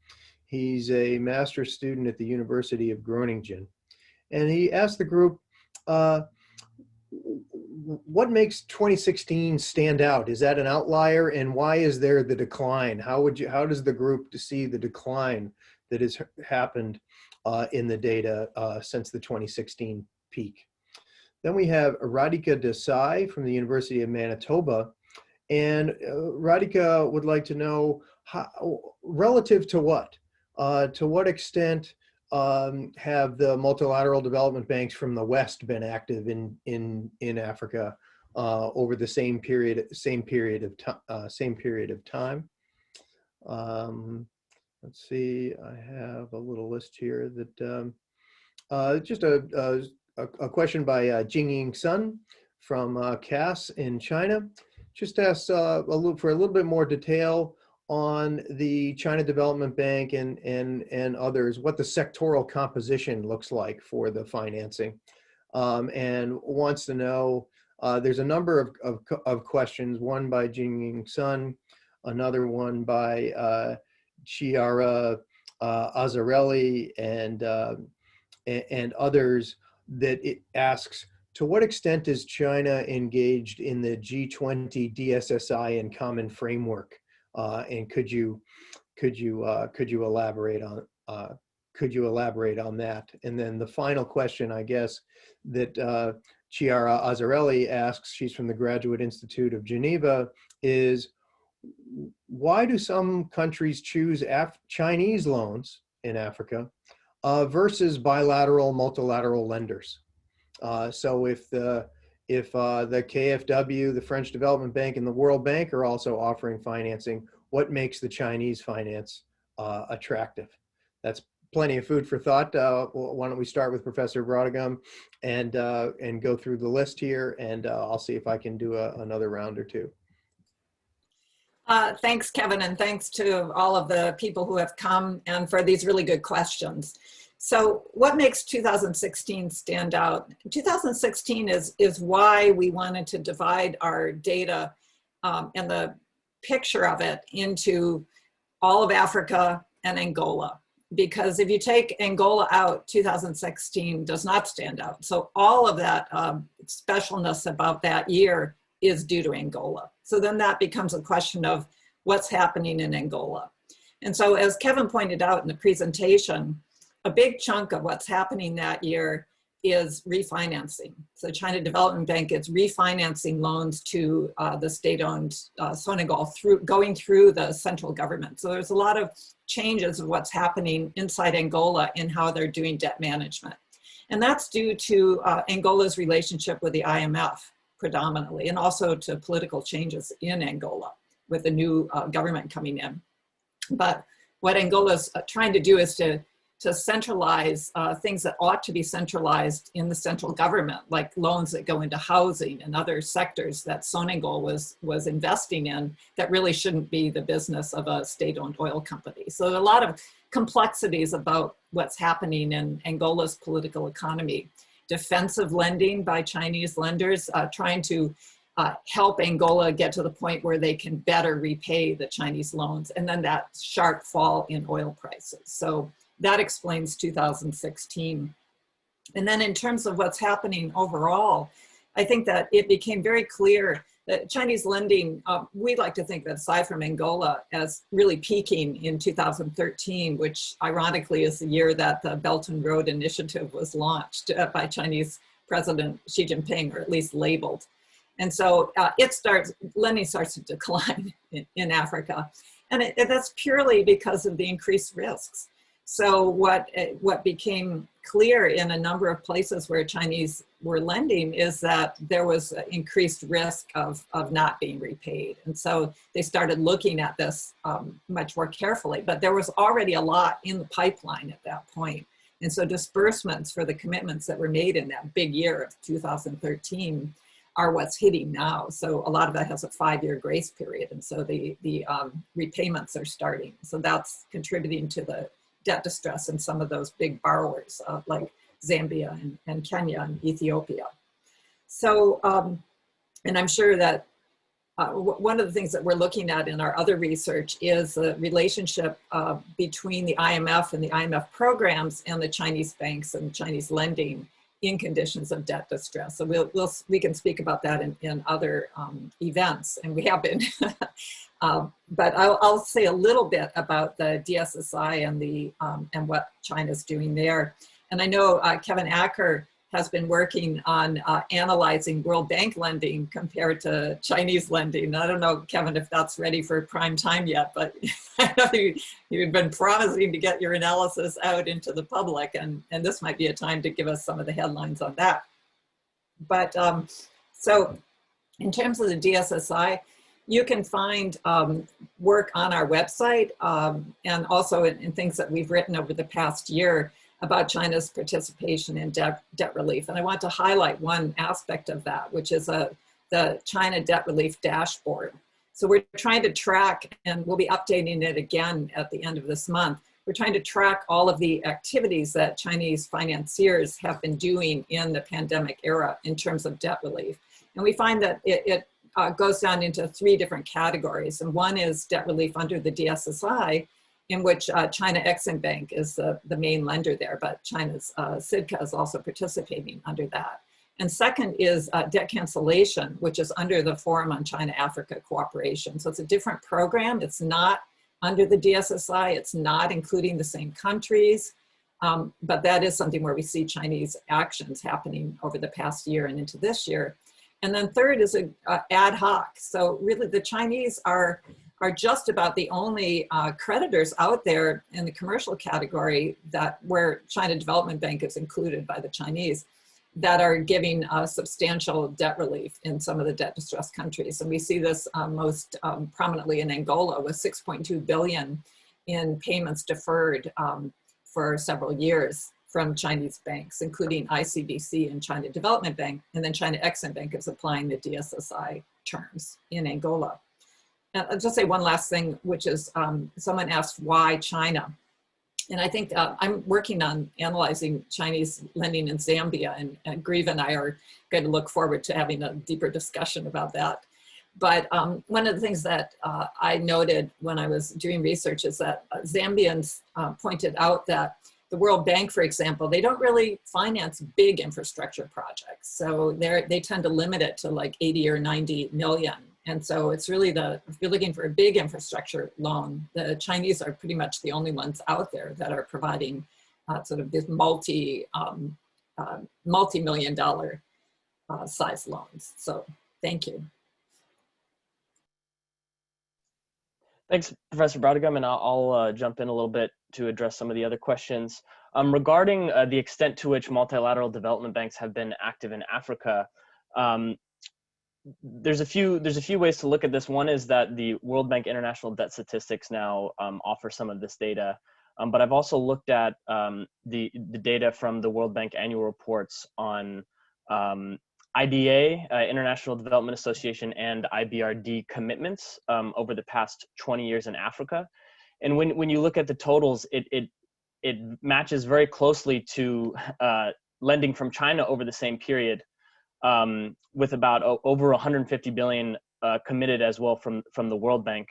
He's a master's student at the University of Groningen, and he asked the group, what makes 2016 stand out? Is that an outlier, and why is there the decline? How does the group see the decline that has happened in the data since the 2016 peak? Then we have Radhika Desai from the University of Manitoba, and Radhika would like to know relative to what? To what extent have the multilateral development banks from the West been active in Africa over the same period of time? Let's see. I have a little list here that just a question by Jingying Sun from CAS in China. Just asks for a little bit more detail on the China Development Bank and others, what the sectoral composition looks like for the financing, and wants to know, there's a number of questions, one by Jingying Sun, another one by Chiara Azzarelli and others, that it asks, to what extent is China engaged in the G20 DSSI and common framework? And could you elaborate on that? And then the final question, I guess, that Chiara Azzarelli asks, she's from the Graduate Institute of Geneva, is why do some countries choose Chinese loans in Africa versus bilateral, multilateral lenders? So if the KfW, the French Development Bank, and the World Bank are also offering financing, what makes the Chinese finance attractive? That's plenty of food for thought. Why don't we start with Professor Brautigam and go through the list here, and I'll see if I can do another round or two.
Thanks, Kevin, and thanks to all of the people who have come and for these really good questions. So what makes 2016 stand out? 2016 is why we wanted to divide our data and the picture of it into all of Africa and Angola. Because if you take Angola out, 2016 does not stand out. So all of that specialness about that year is due to Angola. So then that becomes a question of what's happening in Angola. And so as Kevin pointed out in the presentation, a big chunk of what's happening that year is refinancing. So China Development Bank is refinancing loans to the state-owned Senegal going through the central government. So there's a lot of changes of what's happening inside Angola in how they're doing debt management. And that's due to Angola's relationship with the IMF predominantly, and also to political changes in Angola with the new government coming in. But what Angola's trying to do is to centralize things that ought to be centralized in the central government, like loans that go into housing and other sectors that Senegal was investing in that really shouldn't be the business of a state-owned oil company. So there are a lot of complexities about what's happening in Angola's political economy. Defensive lending by Chinese lenders, trying to help Angola get to the point where they can better repay the Chinese loans, and then that sharp fall in oil prices. So that explains 2016. And then in terms of what's happening overall, I think that it became very clear that Chinese lending, we like to think that aside from Angola, as really peaking in 2013, which ironically is the year that the Belt and Road Initiative was launched by Chinese President Xi Jinping, or at least labeled. And so lending starts to decline in Africa. And that's purely because of the increased risks. So what became clear in a number of places where Chinese were lending is that there was increased risk of not being repaid. And so they started looking at this much more carefully, but there was already a lot in the pipeline at that point. And so disbursements for the commitments that were made in that big year of 2013 are what's hitting now. So a lot of that has a 5-year grace period. And so the repayments are starting. So that's contributing to the debt distress in some of those big borrowers like Zambia and Kenya and Ethiopia. So, and I'm sure that one of the things that we're looking at in our other research is the relationship between the IMF and the IMF programs and the Chinese banks and Chinese lending in conditions of debt distress. So we can speak about that in other events, and we have been. But I'll say a little bit about the DSSI and what China's doing there. And I know Kevin Acker has been working on analyzing World Bank lending compared to Chinese lending. I don't know, Kevin, if that's ready for prime time yet, but I know you've been promising to get your analysis out into the public, and this might be a time to give us some of the headlines on that. But so in terms of the DSSI, you can find work on our website and also in things that we've written over the past year about China's participation in debt relief. And I want to highlight one aspect of that, which is the China Debt Relief Dashboard. So we're trying to track, and we'll be updating it again at the end of this month. We're trying to track all of the activities that Chinese financiers have been doing in the pandemic era in terms of debt relief. And we find that it goes down into 3 different categories. And one is debt relief under the DSSI, in which China Exim Bank is the main lender there, but China's SAIS-CARI is also participating under that. And second is debt cancellation, which is under the Forum on China-Africa Cooperation. So it's a different program. It's not under the DSSI. It's not including the same countries, but that is something where we see Chinese actions happening over the past year and into this year. And then third is ad hoc. So really the Chinese are just about the only creditors out there in the commercial category where China Development Bank is included by the Chinese that are giving substantial debt relief in some of the debt distressed countries. And we see this most prominently in Angola with 6.2 billion in payments deferred for several years from Chinese banks, including ICBC and China Development Bank, and then China Exim Bank is applying the DSSI terms in Angola. And I'll just say one last thing, which is someone asked why China. And I think I'm working on analyzing Chinese lending in Zambia, and Grieve and I are going to look forward to having a deeper discussion about that. But one of the things that I noted when I was doing research is that Zambians pointed out that the World Bank, for example, they don't really finance big infrastructure projects. So they tend to limit it to like 80 or 90 million. And so it's really if you're looking for a big infrastructure loan, the Chinese are pretty much the only ones out there that are providing sort of this multi-million dollar size loans. So thank you.
Thanks, Professor Brautigam, and I'll jump in a little bit to address some of the other questions. Regarding the extent to which multilateral development banks have been active in Africa, there's a few ways to look at this. One is that the World Bank International Debt Statistics now offer some of this data, but I've also looked at the data from the World Bank annual reports on IDA, International Development Association, and IBRD commitments over the past 20 years in Africa. And when you look at the totals, it matches very closely to lending from China over the same period, with about over 150 billion committed as well from the World Bank.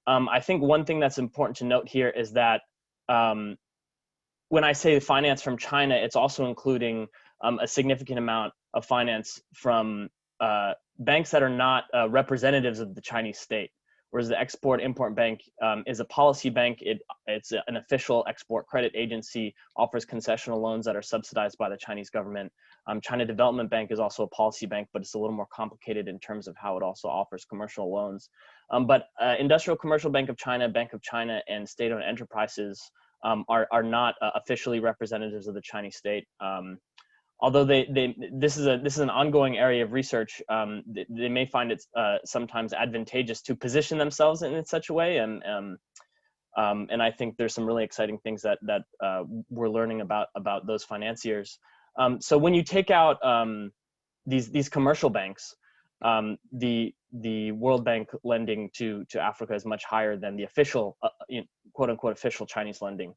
I think one thing that's important to note here is that when I say finance from China, it's also including a significant amount of finance from banks that are not representatives of the Chinese state. Whereas the Export-Import Bank is a policy bank. It's an official export credit agency, offers concessional loans that are subsidized by the Chinese government. China Development Bank is also a policy bank, but it's a little more complicated in terms of how it also offers commercial loans. But Industrial Commercial Bank of China, and state-owned enterprises are not officially representatives of the Chinese state. Although this is an ongoing area of research, they may find it sometimes advantageous to position themselves in such a way, and I think there's some really exciting things that we're learning about those financiers. So when you take out these commercial banks, the World Bank lending to Africa is much higher than the official, quote unquote, official Chinese lending.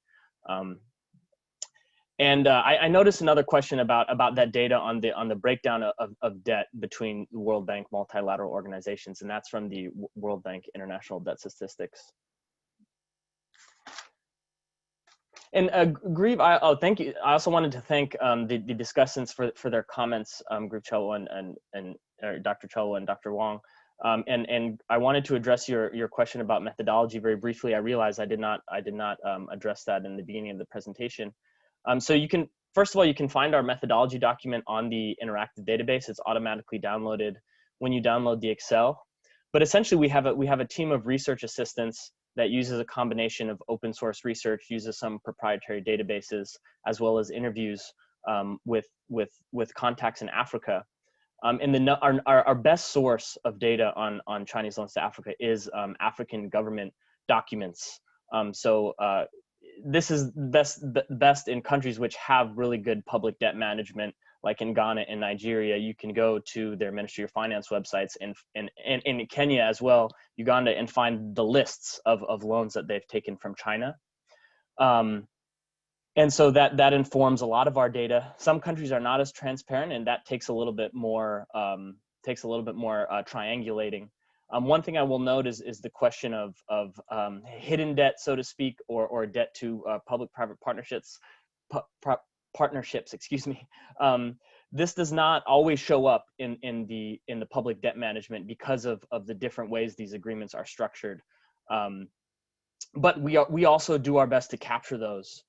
And I noticed another question about that data on the breakdown of debt between the World Bank multilateral organizations, and that's from the World Bank International Debt Statistics. And Grieve, thank you. I also wanted to thank the discussants for their comments, Grieve Chelwa and Dr. Chelwa and Dr. Wang. And I wanted to address your question about methodology very briefly. I realized I did not address that in the beginning of the presentation. So you can, first of all, you can find our methodology document on the interactive database. It's automatically downloaded when you download the Excel. But essentially, we have a team of research assistants that uses a combination of open source research, uses some proprietary databases, as well as interviews with contacts in Africa. And our best source of data on Chinese loans to Africa is African government documents. This is best in countries which have really good public debt management, like in Ghana and Nigeria. You can go to their Ministry of Finance websites, and in Kenya as well, Uganda, and find the lists of loans that they've taken from China. And so that informs a lot of our data. Some countries are not as transparent, and that takes a little bit more triangulating. One thing I will note is the question of hidden debt, so to speak, or debt to public-private partnerships. Excuse me. This does not always show up in the public debt management because of the different ways these agreements are structured. But we also do our best to capture those.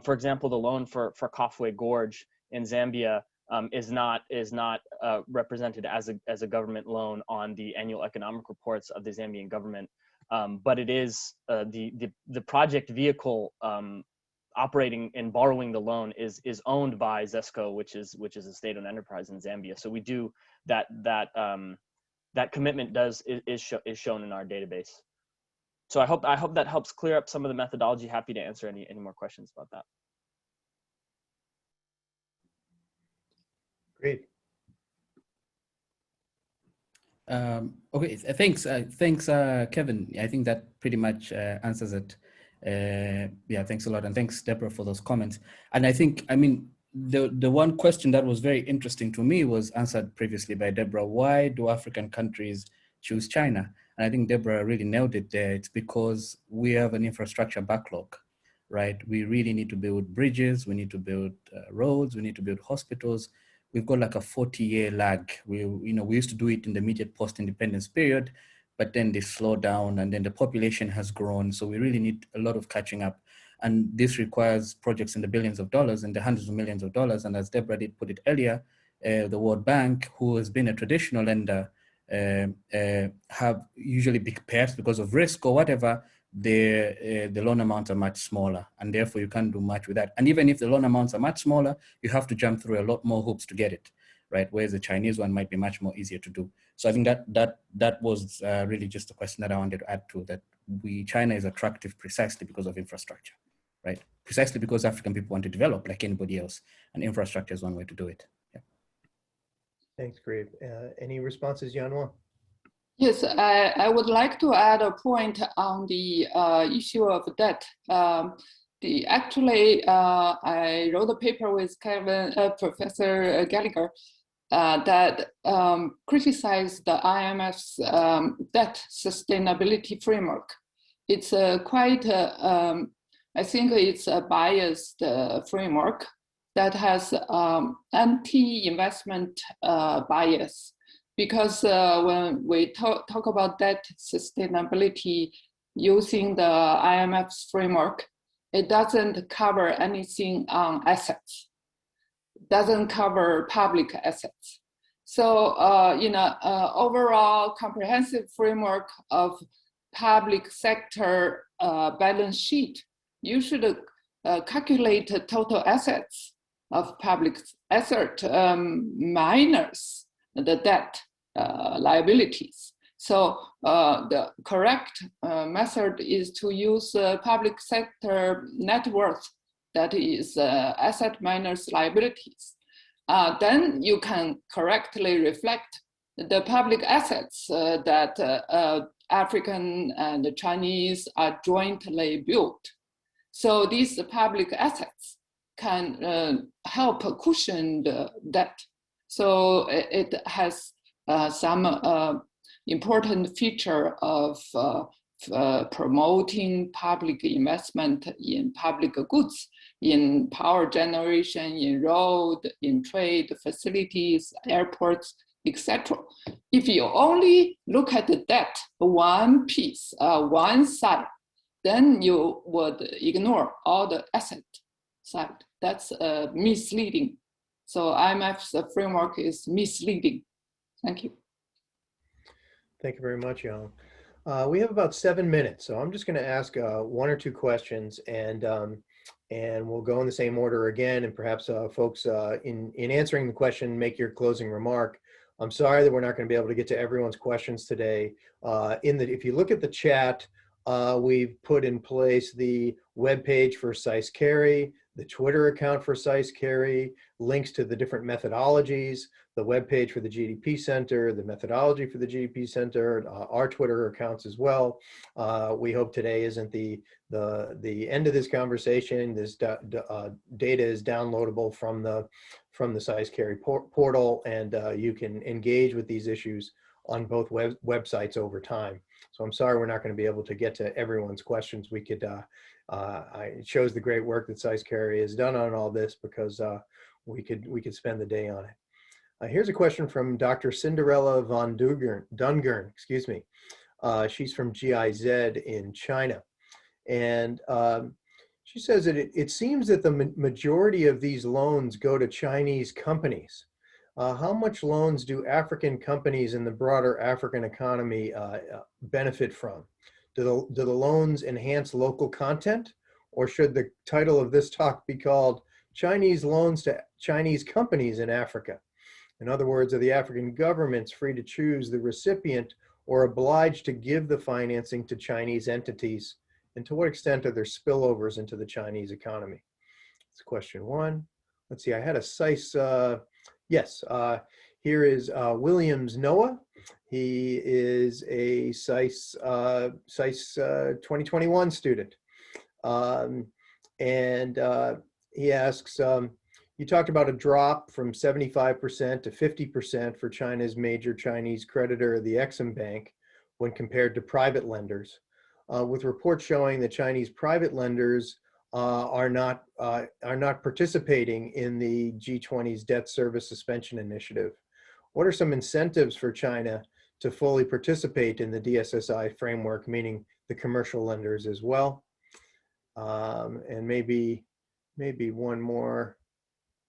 For example, the loan for Kafue Gorge in Zambia is not represented as a government loan on the annual economic reports of the Zambian government, but it is the project vehicle operating and borrowing the loan is owned by ZESCO, which is a state-owned enterprise in Zambia. So we do that commitment is shown in our database. So I hope that helps clear up some of the methodology. Happy to answer any more questions about that.
Great.
Okay, thanks, Kevin. I think that pretty much answers it. Yeah, thanks a lot, and thanks, Deborah, for those comments. And I think, the one question that was very interesting to me was answered previously by Deborah. Why do African countries choose China? And I think Deborah really nailed it there. It's because we have an infrastructure backlog, right? We really need to build bridges, we need to build roads, we need to build hospitals. We've got like a 40-year lag. We used to do it in the immediate post-independence period, but then they slowed down, and then the population has grown. So we really need a lot of catching up. And this requires projects in the billions of dollars and the hundreds of millions of dollars. And as Deborah did put it earlier, the World Bank, who has been a traditional lender, have usually big pairs because of risk or whatever. The loan amounts are much smaller, and therefore you can't do much with that. And even if the loan amounts are much smaller, you have to jump through a lot more hoops to get it, right? Whereas the Chinese one might be much more easier to do. So I think that was really just a question that I wanted to add to that. China is attractive precisely because of infrastructure, right? Precisely because African people want to develop like anybody else, and infrastructure is one way to do it. Yeah.
Thanks, Grieve. Any responses, Yan Wang?
Yes, I would like to add a point on the issue of debt. Actually, I wrote a paper with Professor Gallagher that criticized the IMF's debt sustainability framework. It's quite, I think it's a biased framework that has anti-investment bias. Because when we talk about debt sustainability using the IMF's framework, it doesn't cover anything on assets. It doesn't cover public assets. So overall comprehensive framework of public sector balance sheet, you should calculate total assets of public asset minus the debt liabilities. So the correct method is to use public sector net worth, that is asset minus liabilities. Then you can correctly reflect the public assets that African and Chinese are jointly built. So these public assets can help cushion the debt. So it has some important feature of promoting public investment in public goods, in power generation, in road, in trade facilities, airports, etc. If you only look at the debt, one piece, one side, then you would ignore all the asset side. That's misleading. So IMF's framework is misleading. Thank you.
Thank you very much, Yang. We have about 7 minutes, so I'm just going to ask 1 or 2 questions, and we'll go in the same order again, and perhaps folks in answering the question, make your closing remark. I'm sorry that we're not going to be able to get to everyone's questions today. If you look at the chat, we've put in place the webpage for SAIS-CARI, the Twitter account for SAIS-CARI, links to the different methodologies, the webpage for the GDP Center, the methodology for the GDP Center, our Twitter accounts as well. We hope today isn't the end of this conversation. This data is downloadable from the SAIS-CARI portal, and you can engage with these issues on both websites over time. So I'm sorry we're not going to be able to get to everyone's questions. We could, it shows the great work that SAIS-CARI has done on all this, because we could spend the day on it. Here's a question from Dr. Cinderella von Dungern, excuse me. She's from GIZ in China. And she says that it seems that the majority of these loans go to Chinese companies. How much loans do African companies in the broader African economy benefit from? Do the loans enhance local content, or should the title of this talk be called Chinese Loans to Chinese Companies in Africa? In other words, are the African governments free to choose the recipient or obliged to give the financing to Chinese entities? And to what extent are there spillovers into the Chinese economy? That's question 1. Let's see, I had a SAIS, yes, here is Williams Noah. He is a SAIS 2021 student. He asks, you talked about a drop from 75% to 50% for China's major Chinese creditor, the Exim Bank, when compared to private lenders, with reports showing that Chinese private lenders are not participating in the G20's debt service suspension initiative. What are some incentives for China to fully participate in the DSSI framework, meaning the commercial lenders as well? And maybe one more,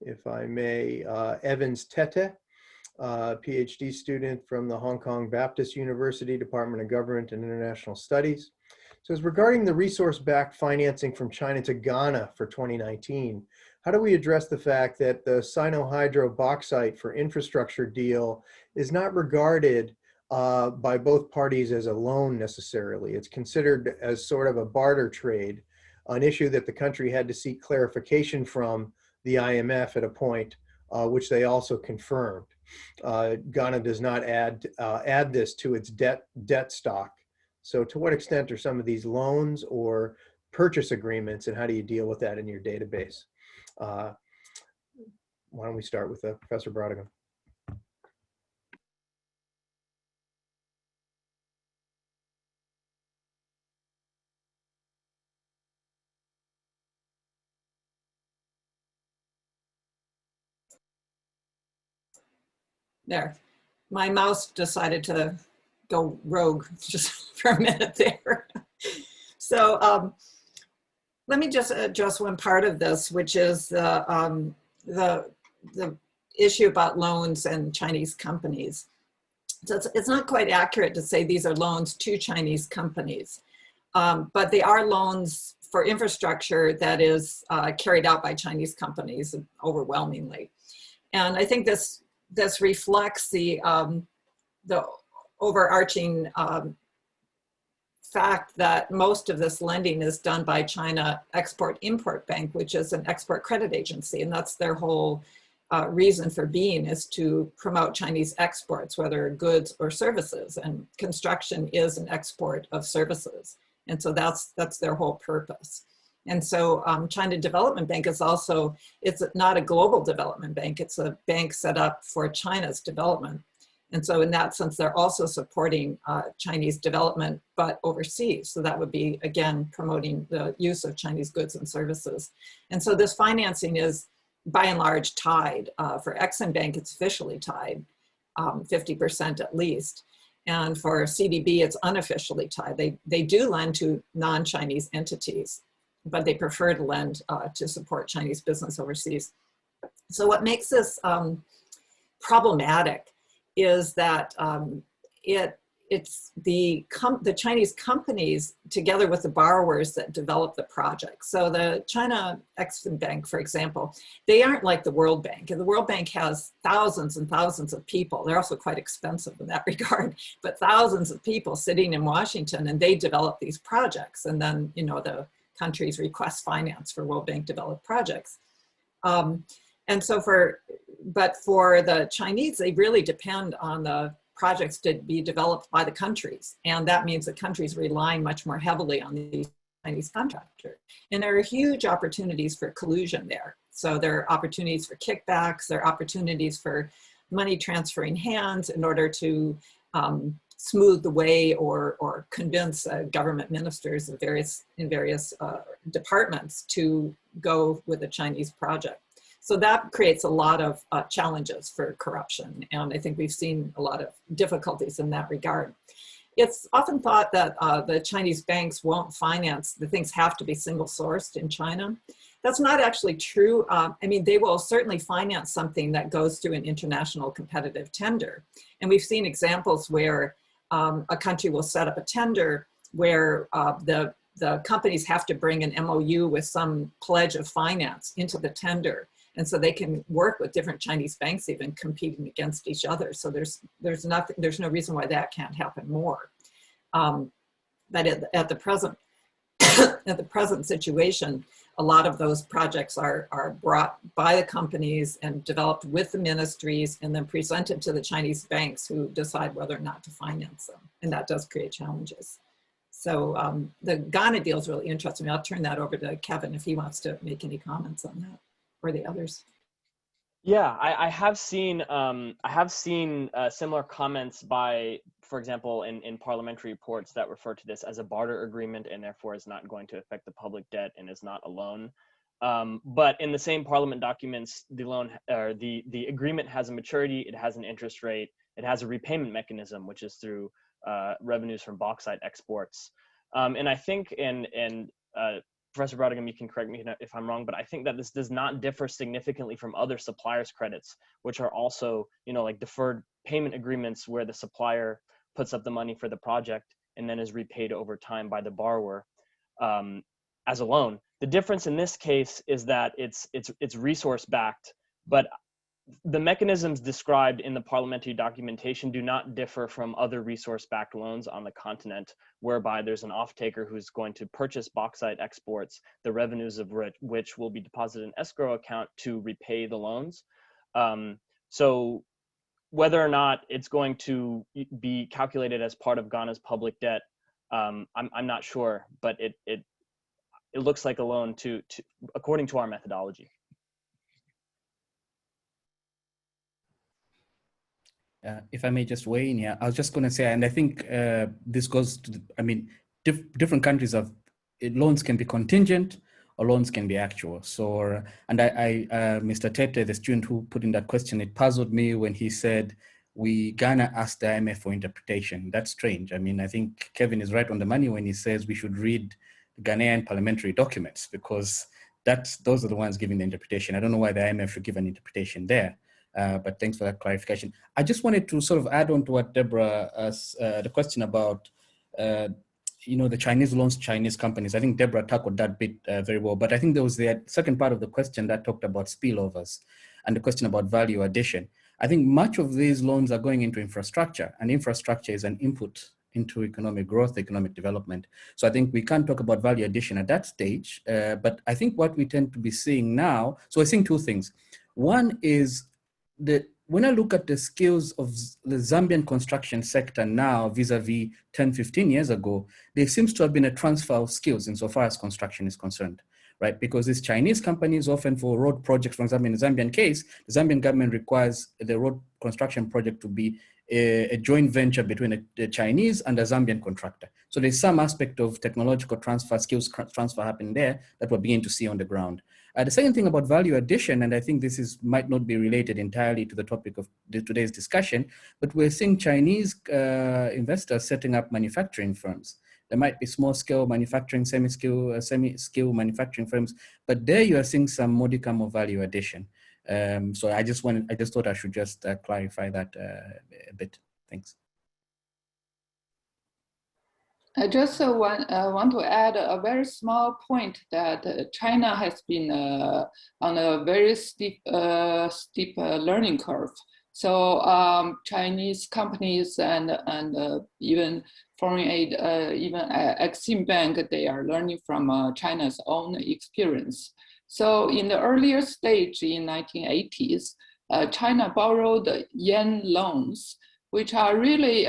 if I may. Evans Tete, PhD student from the Hong Kong Baptist University, Department of Government and International Studies, says, regarding the resource-backed financing from China to Ghana for 2019, how do we address the fact that the Sino-Hydro bauxite for infrastructure deal is not regarded by both parties as a loan necessarily? It's considered as sort of a barter trade, an issue that the country had to seek clarification from the IMF at a point, which they also confirmed. Ghana does not add this to its debt stock. So to what extent are some of these loans or purchase agreements, and how do you deal with that in your database? Why don't we start with Professor Brautigam?
There, my mouse decided to go rogue just for a minute there. So let me just address one part of this, which is the issue about loans and Chinese companies. So it's not quite accurate to say these are loans to Chinese companies, but they are loans for infrastructure that is carried out by Chinese companies overwhelmingly. And I think this reflects the overarching fact that most of this lending is done by China Export-Import Bank, which is an export credit agency, and that's their whole reason for being, is to promote Chinese exports, whether goods or services, and construction is an export of services. And so that's their whole purpose. And so China Development Bank is also, it's not a global development bank, it's a bank set up for China's development. And so in that sense, they're also supporting Chinese development, but overseas. So that would be, again, promoting the use of Chinese goods and services. And so this financing is, by and large, tied. For Exim Bank, it's officially tied, 50% at least. And for CDB, it's unofficially tied. They do lend to non-Chinese entities, but they prefer to lend to support Chinese business overseas. So what makes this problematic is that it's the Chinese companies together with the borrowers that develop the project. So the China Exim Bank, for example, they aren't like the World Bank. And the World Bank has thousands and thousands of people. They're also quite expensive in that regard, but thousands of people sitting in Washington, and they develop these projects. And then, you know, the countries request finance for World Bank developed projects. And so but for the Chinese, they really depend on the projects to be developed by the countries. And that means the countries relying much more heavily on these Chinese contractors. And there are huge opportunities for collusion there. So there are opportunities for kickbacks, there are opportunities for money transferring hands in order to smooth the way or convince government ministers in various departments to go with a Chinese project. So that creates a lot of challenges for corruption. And I think we've seen a lot of difficulties in that regard. It's often thought that the Chinese banks won't finance, the things have to be single sourced in China. That's not actually true. I mean, they will certainly finance something that goes through an international competitive tender. And we've seen examples where a country will set up a tender where the companies have to bring an MOU with some pledge of finance into the tender. And so they can work with different Chinese banks even competing against each other. So there's no reason why that can't happen more. But at the present situation, a lot of those projects are brought by the companies and developed with the ministries and then presented to the Chinese banks who decide whether or not to finance them. And that does create challenges. So the Ghana deal is really interesting. I'll turn that over to Kevin if he wants to make any comments on that, or the others.
Yeah, I have seen similar comments by, for example, in parliamentary reports that refer to this as a barter agreement and therefore is not going to affect the public debt and is not a loan. But in the same parliament documents, the loan or the agreement has a maturity, it has an interest rate, it has a repayment mechanism, which is through revenues from bauxite exports. And I think, Professor Brautigam, you can correct me if I'm wrong, but I think that this does not differ significantly from other suppliers' credits, which are also, like deferred payment agreements where the supplier puts up the money for the project and then is repaid over time by the borrower as a loan. The difference in this case is that it's resource-backed, but the mechanisms described in the parliamentary documentation do not differ from other resource-backed loans on the continent, whereby there's an off-taker who's going to purchase bauxite exports, the revenues of which will be deposited in escrow account to repay the loans. So whether or not it's going to be calculated as part of Ghana's public debt, I'm not sure, but it looks like a loan according to our methodology.
If I may just weigh in here, I was just going to say, and I think this goes to, different countries have, loans can be contingent or loans can be actual. So, and Mr. Tete, the student who put in that question, it puzzled me when he said, Ghana asked the IMF for interpretation. That's strange. I think Kevin is right on the money when he says we should read the Ghanaian parliamentary documents, because those are the ones giving the interpretation. I don't know why the IMF should give an interpretation there. But thanks for that clarification. I just wanted to sort of add on to what Deborah asked, the question about the Chinese loans to Chinese companies. I think Deborah tackled that bit very well, but I think there was the second part of the question that talked about spillovers and the question about value addition. I think much of these loans are going into infrastructure, and infrastructure is an input into economic growth, economic development. So I think we can't talk about value addition at that stage, but I think what we tend to be seeing now, so we're seeing two things. One is that when I look at the skills of the Zambian construction sector now vis-a-vis 10, 15 years ago, there seems to have been a transfer of skills insofar as construction is concerned, right? Because these Chinese companies often for road projects, for example, in the Zambian case, the Zambian government requires the road construction project to be a joint venture between the Chinese and a Zambian contractor. So there's some aspect of technological transfer, skills transfer happening there that we're beginning to see on the ground. The second thing about value addition, and I think this might not be related entirely to the topic of today's discussion, but we're seeing Chinese investors setting up manufacturing firms. There might be small scale manufacturing, semi-scale manufacturing firms, but there you are seeing some modicum of value addition. So I just thought I should just clarify that a bit. Thanks.
I just want to add a very small point that China has been on a very steep learning curve. So Chinese companies and even foreign aid, even Exim Bank, they are learning from China's own experience. So in the earlier stage in 1980s, China borrowed Yan loans, which are really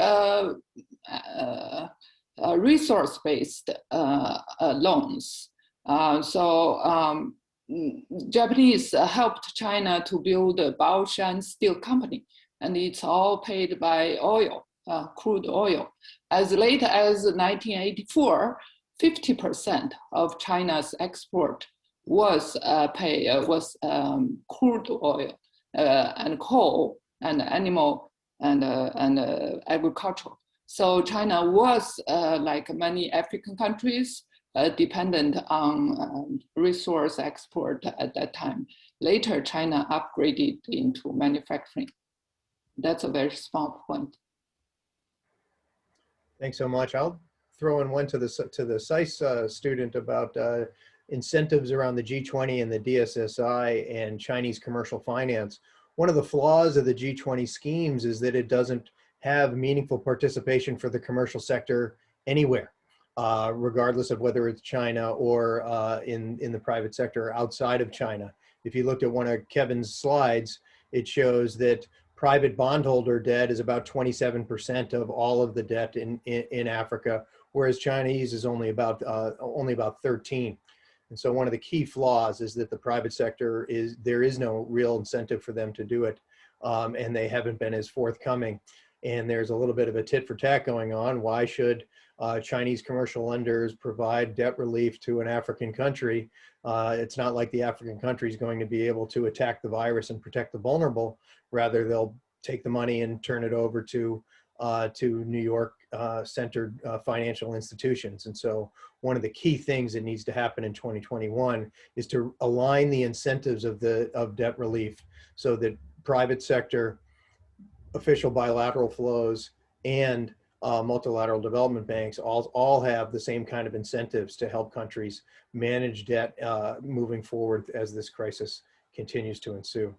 resource-based loans. Japanese helped China to build a Baoshan Steel Company, and it's all paid by oil, crude oil. As late as 1984, 50% of China's export was crude oil and coal and animal and agricultural. So China was, like many African countries, dependent on resource export at that time. Later, China upgraded into manufacturing. That's a very small point.
Thanks so much. I'll throw in one to the SAIS student about incentives around the G20 and the DSSI and Chinese commercial finance. One of the flaws of the G20 schemes is that it doesn't have meaningful participation for the commercial sector anywhere, regardless of whether it's China or in the private sector outside of China. If you looked at one of Kevin's slides, it shows that private bondholder debt is about 27% of all of the debt in Africa, whereas Chinese is only about 13. And so one of the key flaws is that the private sector there is no real incentive for them to do it, and they haven't been as forthcoming. And there's a little bit of a tit for tat going on. Why should Chinese commercial lenders provide debt relief to an African country? It's not like the African country is going to be able to attack the virus and protect the vulnerable. Rather, they'll take the money and turn it over to New York centered financial institutions. And so one of the key things that needs to happen in 2021 is to align the incentives of debt relief so that private sector official bilateral flows and multilateral development banks all have the same kind of incentives to help countries manage debt moving forward as this crisis continues to ensue.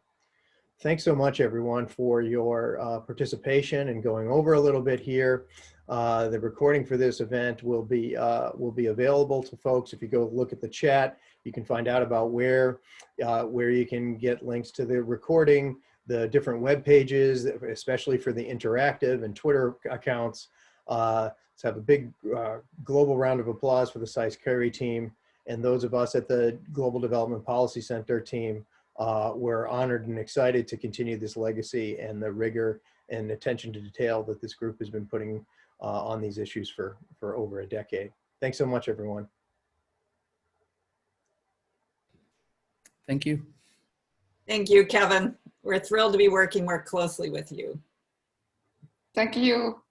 Thanks so much, everyone, for your participation and going over a little bit here. The recording for this event will be available to folks. If you go look at the chat, you can find out about where you can get links to the recording, the different web pages, especially for the interactive and Twitter accounts. Let's have a big global round of applause for the SAIS-CARI team and those of us at the Global Development Policy Center team. We're honored and excited to continue this legacy and the rigor and attention to detail that this group has been putting on these issues for over a decade. Thanks so much, everyone.
Thank you.
Thank you, Kevin. We're thrilled to be working more closely with you.
Thank you.